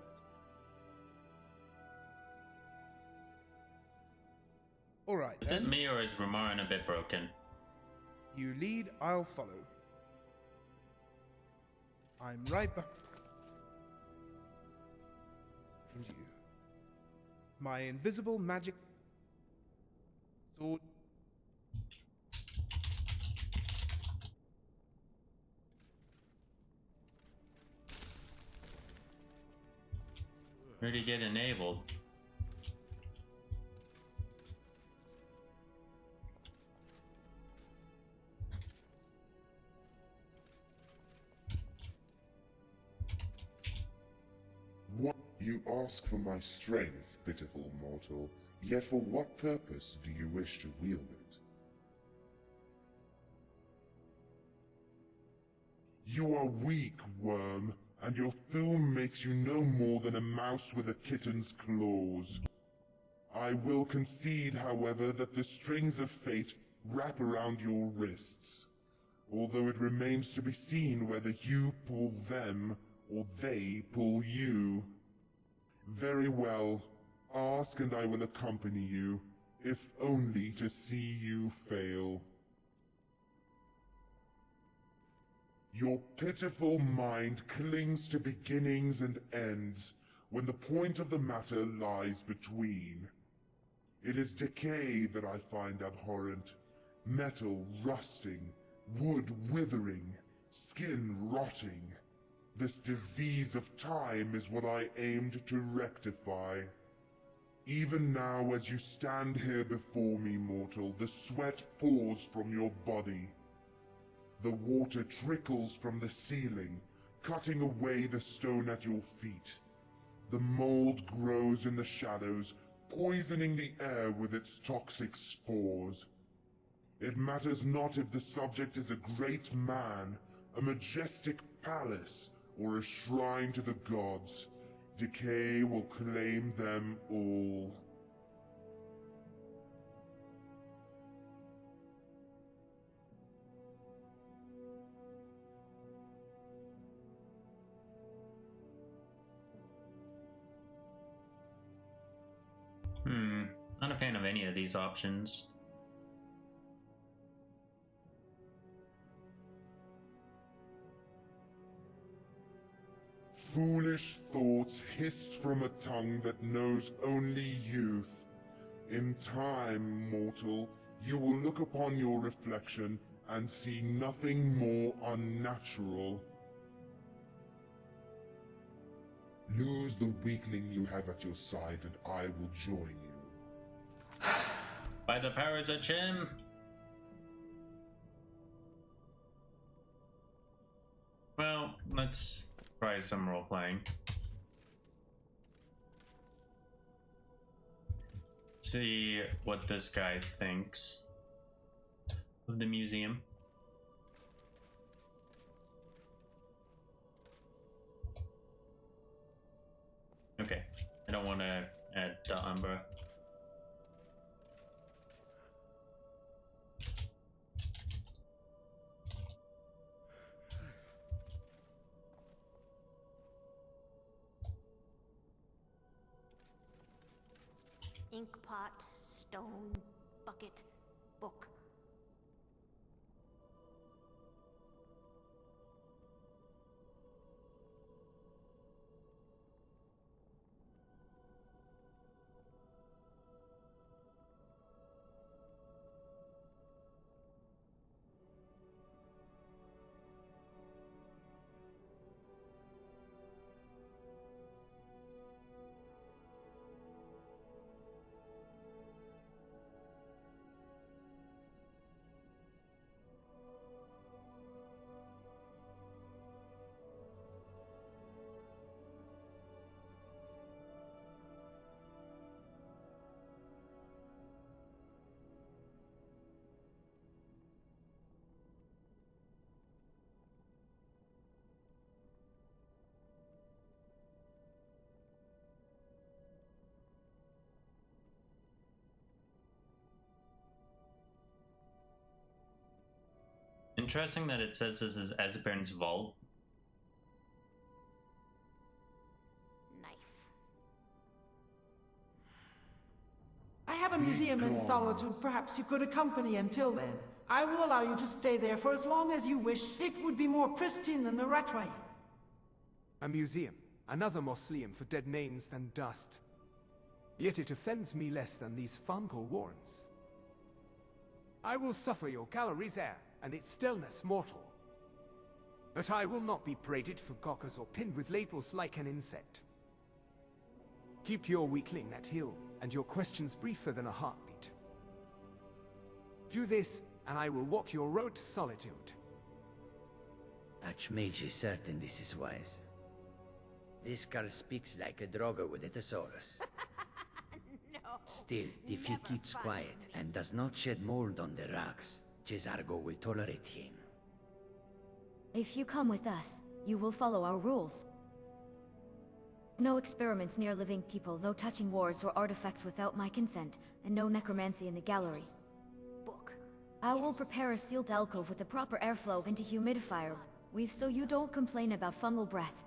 Alright Is then. it me or is Romarin a bit broken? You lead, I'll follow. I'm right behind you. My invisible magic sword. Where did he get enabled? What? You ask for my strength, pitiful mortal, yet for what purpose do you wish to wield it? You are weak, worm, and your Thum makes you no more than a mouse with a kitten's claws. I will concede, however, that the strings of fate wrap around your wrists, although it remains to be seen whether you pull them or they pull you. Very well, ask and I will accompany you, if only to see you fail. Your pitiful mind clings to beginnings and ends, when the point of the matter lies between. It is decay that I find abhorrent, metal rusting, wood withering, skin rotting. This disease of time is what I aimed to rectify. Even now, as you stand here before me, mortal, the sweat pours from your body. The water trickles from the ceiling, cutting away the stone at your feet. The mold grows in the shadows, poisoning the air with its toxic spores. It matters not if the subject is a great man, a majestic palace, or a shrine to the gods. Decay will claim them all. Not a fan of any of these options. Foolish thoughts hissed from a tongue that knows only youth. In time, mortal, you will look upon your reflection and see nothing more unnatural. Lose the weakling you have at your side and I will join you. By the powers of Chim! Well, let's try some role-playing. See what this guy thinks of the museum. Okay, I don't want to add Umbra. Ink pot, stone, bucket, book. Interesting that it says this is Esbern's vault. I have a museum in Solitude. Perhaps you could accompany until then. I will allow you to stay there for as long as you wish. It would be more pristine than the Ratway. A museum. Another mausoleum for dead names than dust. Yet it offends me less than these Farnkle warrants. I will suffer your gallery's air, and its stillness mortal. But I will not be braided for goggers or pinned with labels like an insect. Keep your weakling at heel, and your questions briefer than a heartbeat. Do this, and I will walk your road to solitude. Archmage is certain this is wise. This girl speaks like a drogo with a thesaurus. Still, if he keeps quiet and does not shed mold on the rocks, Cesargo will tolerate him. If you come with us, you will follow our rules. No experiments near living people, no touching wards or artifacts without my consent, and no necromancy in the gallery. Book. I will prepare a sealed alcove with the proper airflow into humidifier, weave so you don't complain about fungal breath.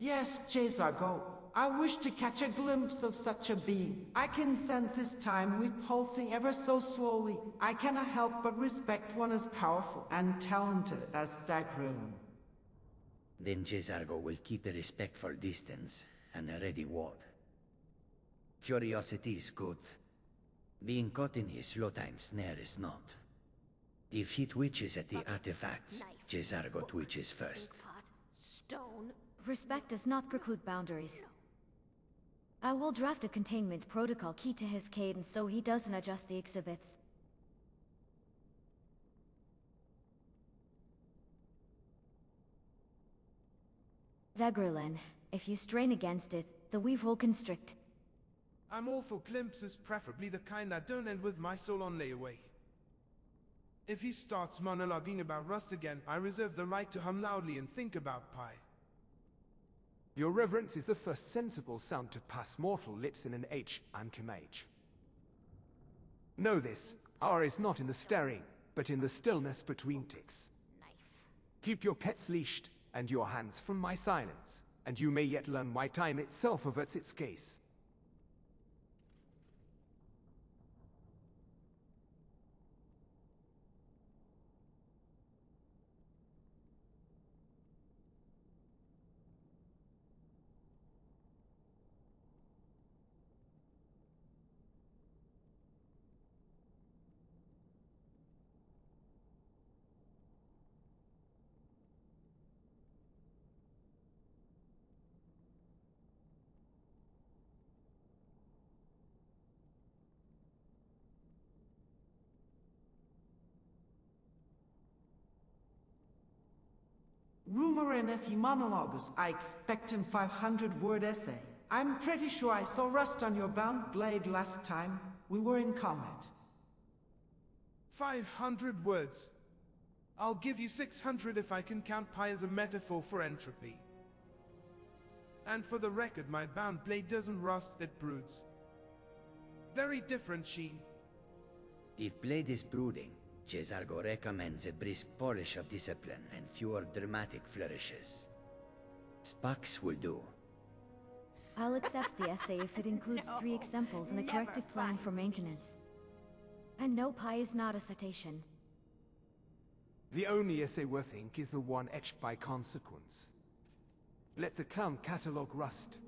Yes, Jezargo. I wish to catch a glimpse of such a being. I can sense his time repulsing ever so slowly. I cannot help but respect one as powerful and talented as Dagrilum. Then Jezargo will keep a respectful distance and a ready ward. Curiosity is good. Being caught in his Slotine snare is not. If he twitches at the artifacts, Jezargo twitches first. Stone. Respect does not preclude boundaries. I will draft a containment protocol key to his cadence so he doesn't adjust the exhibits. Dagrillen, if you strain against it, the weave will constrict. I'm all for glimpses, preferably the kind that don't end with my soul on layaway. If he starts monologuing about rust again, I reserve the right to hum loudly and think about pie. Your reverence is the first sensible sound to pass mortal lips in an age anti-mage. Know this, R is not in the staring, but in the stillness between ticks. Keep your pets leashed, and your hands from my silence, and you may yet learn why time itself averts its gaze. Rumorin if he monologues, I expect him 500-word essay. I'm pretty sure I saw rust on your bound blade last time we were in combat. 500 words. I'll give you 600 if I can count pi as a metaphor for entropy. And for the record, my bound blade doesn't rust, it broods. Very different sheen. If blade is brooding, Jezargo recommends a brisk polish of discipline and fewer dramatic flourishes. Spucks will do. I'll accept the essay if it includes 3 examples and a corrected plan for maintenance. And no, pi is not a citation. The only essay worth ink is the one etched by consequence. Let the calm catalogue rust.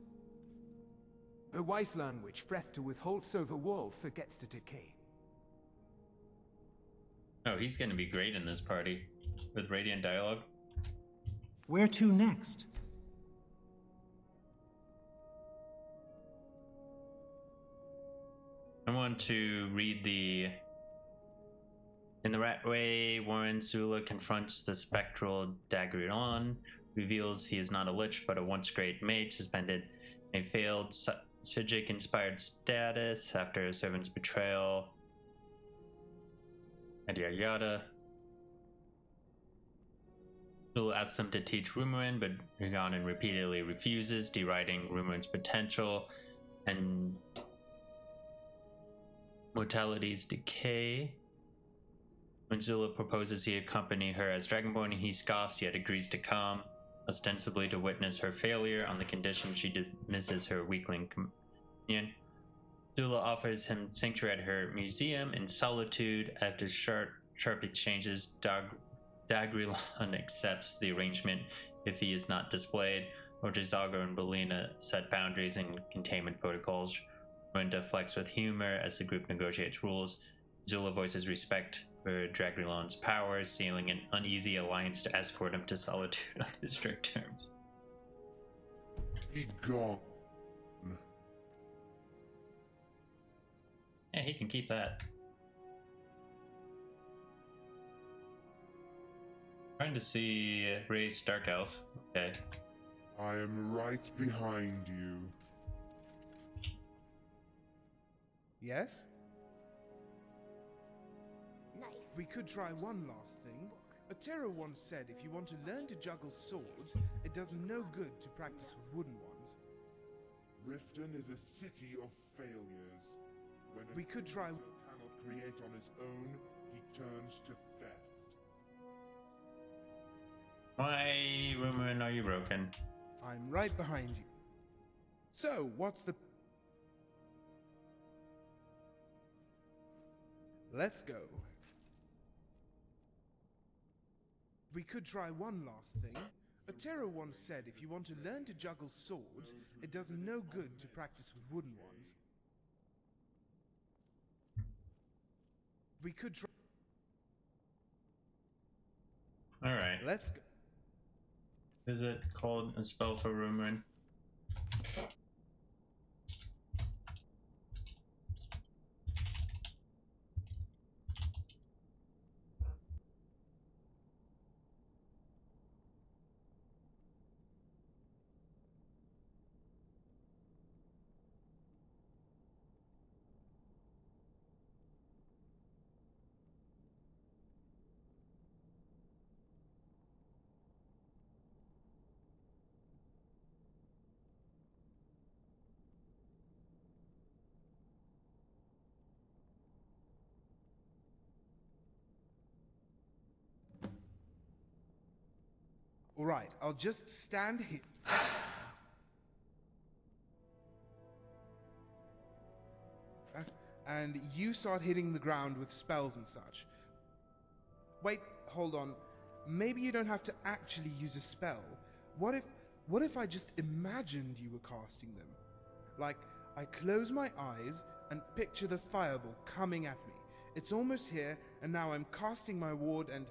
The wise learn which breath to withhold, so the world forgets to decay. Oh, he's gonna be great in this party with Radiant Dialogue. Where to next? I want to read the... In the Ratway, Warren Zula confronts the spectral Dagrilon, reveals he is not a lich but a once great mage, suspended a failed Sijic-inspired status after a servant's betrayal. Yada yada. Zula asks him to teach Rumorin, but Riganin repeatedly refuses, deriding Rumorin's potential. and mortality's decay. When Zula proposes he accompany her as Dragonborn, he scoffs yet agrees to come, ostensibly to witness her failure on the condition she dismisses her weakling companion. Zula offers him sanctuary at her museum in solitude. After sharp exchanges, Dagrilon accepts the arrangement if he is not displayed. Ojizago and Belina set boundaries and containment protocols. Ruin deflects with humor as the group negotiates rules. Zula voices respect for Dagrilon's powers, sealing an uneasy alliance to escort him to solitude on his strict terms. Be gone. Yeah, he can keep that. Trying to see Ray's Dark Elf. Okay. I am right behind you. Yes? Nice. We could try one last thing. Otero once said if you want to learn to juggle swords, it does no good to practice with wooden ones. Riften is a city of failures. When we could try. Cannot create on his own, he turns to theft. Why, Rumorin, are you broken? I'm right behind you. So, what's the... Let's go. We could try one last thing. Otero once said if you want to learn to juggle swords, it does no good to practice with wooden ones. We could try... Alright. Let's go. Is it called a spell for Rumorin? Alright, I'll just stand here. And you start hitting the ground with spells and such. Wait, hold on. Maybe you don't have to actually use a spell. What if I just imagined you were casting them? Like, I close my eyes and picture the fireball coming at me. It's almost here, and now I'm casting my ward and...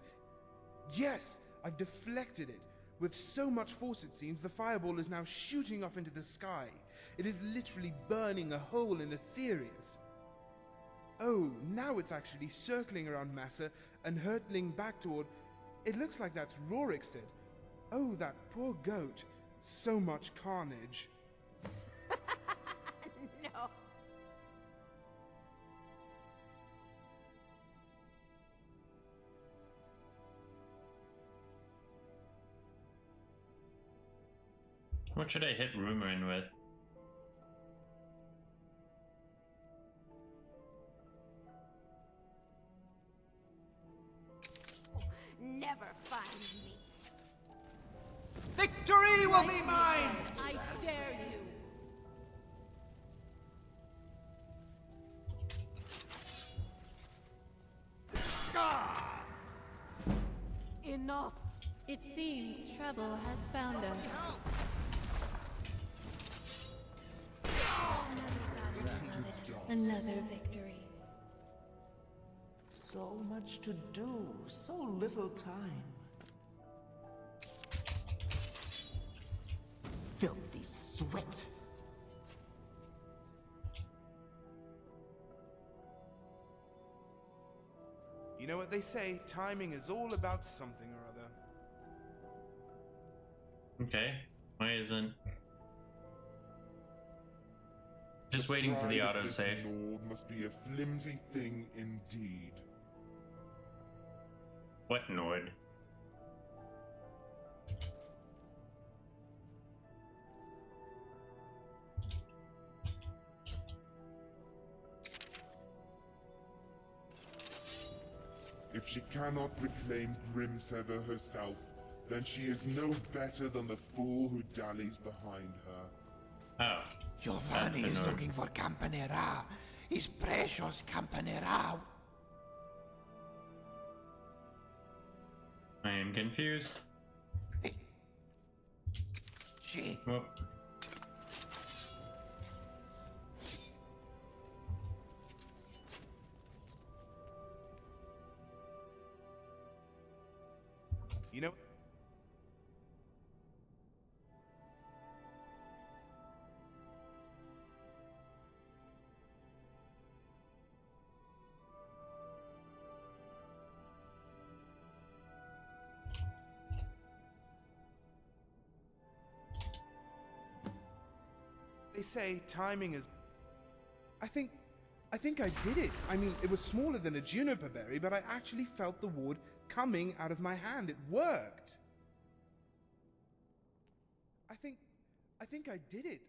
Yes! I've deflected it. With so much force, it seems, the fireball is now shooting off into the sky. It is literally burning a hole in Aetherius. Oh, now it's actually circling around Massa and hurtling back toward... It looks like that's Rorik's said. Oh, that poor goat. So much carnage. No. What should I hit Rumorin with? Never find me. Victory will be mine! I dare you. Enough. It seems trouble has found us. Another victory. So much to do, so little time. Filthy sweat. You know what they say, timing is all about something or other. Okay. Why isn't... Just waiting for the pride of this autosave. Lord must be a flimsy thing indeed. What Nord? If she cannot reclaim Grimsever herself, then she is no better than the fool who dallies behind her. Oh. Giovanni is looking for Campanera. His precious Campanera. I am confused. She. Whoop. You know... They say timing is... I think I did it. I mean, it was smaller than a juniper berry, but I actually felt the ward coming out of my hand. It worked. I think I did it.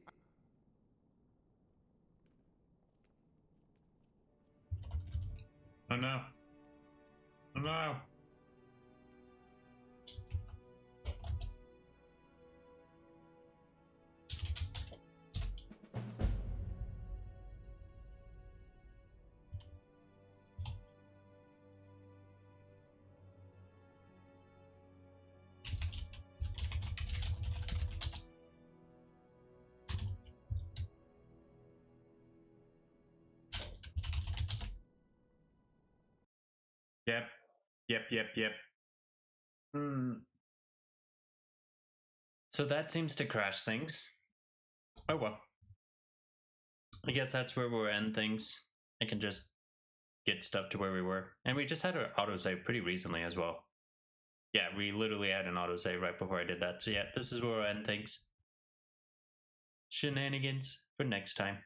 Oh no. Oh no. Yep. So that seems to crash things. Oh well. I guess that's where we'll end things. I can just get stuff to where we were. And we just had our autosave pretty recently as well. Yeah, we literally had an autosave right before I did that. So yeah, this is where we'll end things. Shenanigans for next time.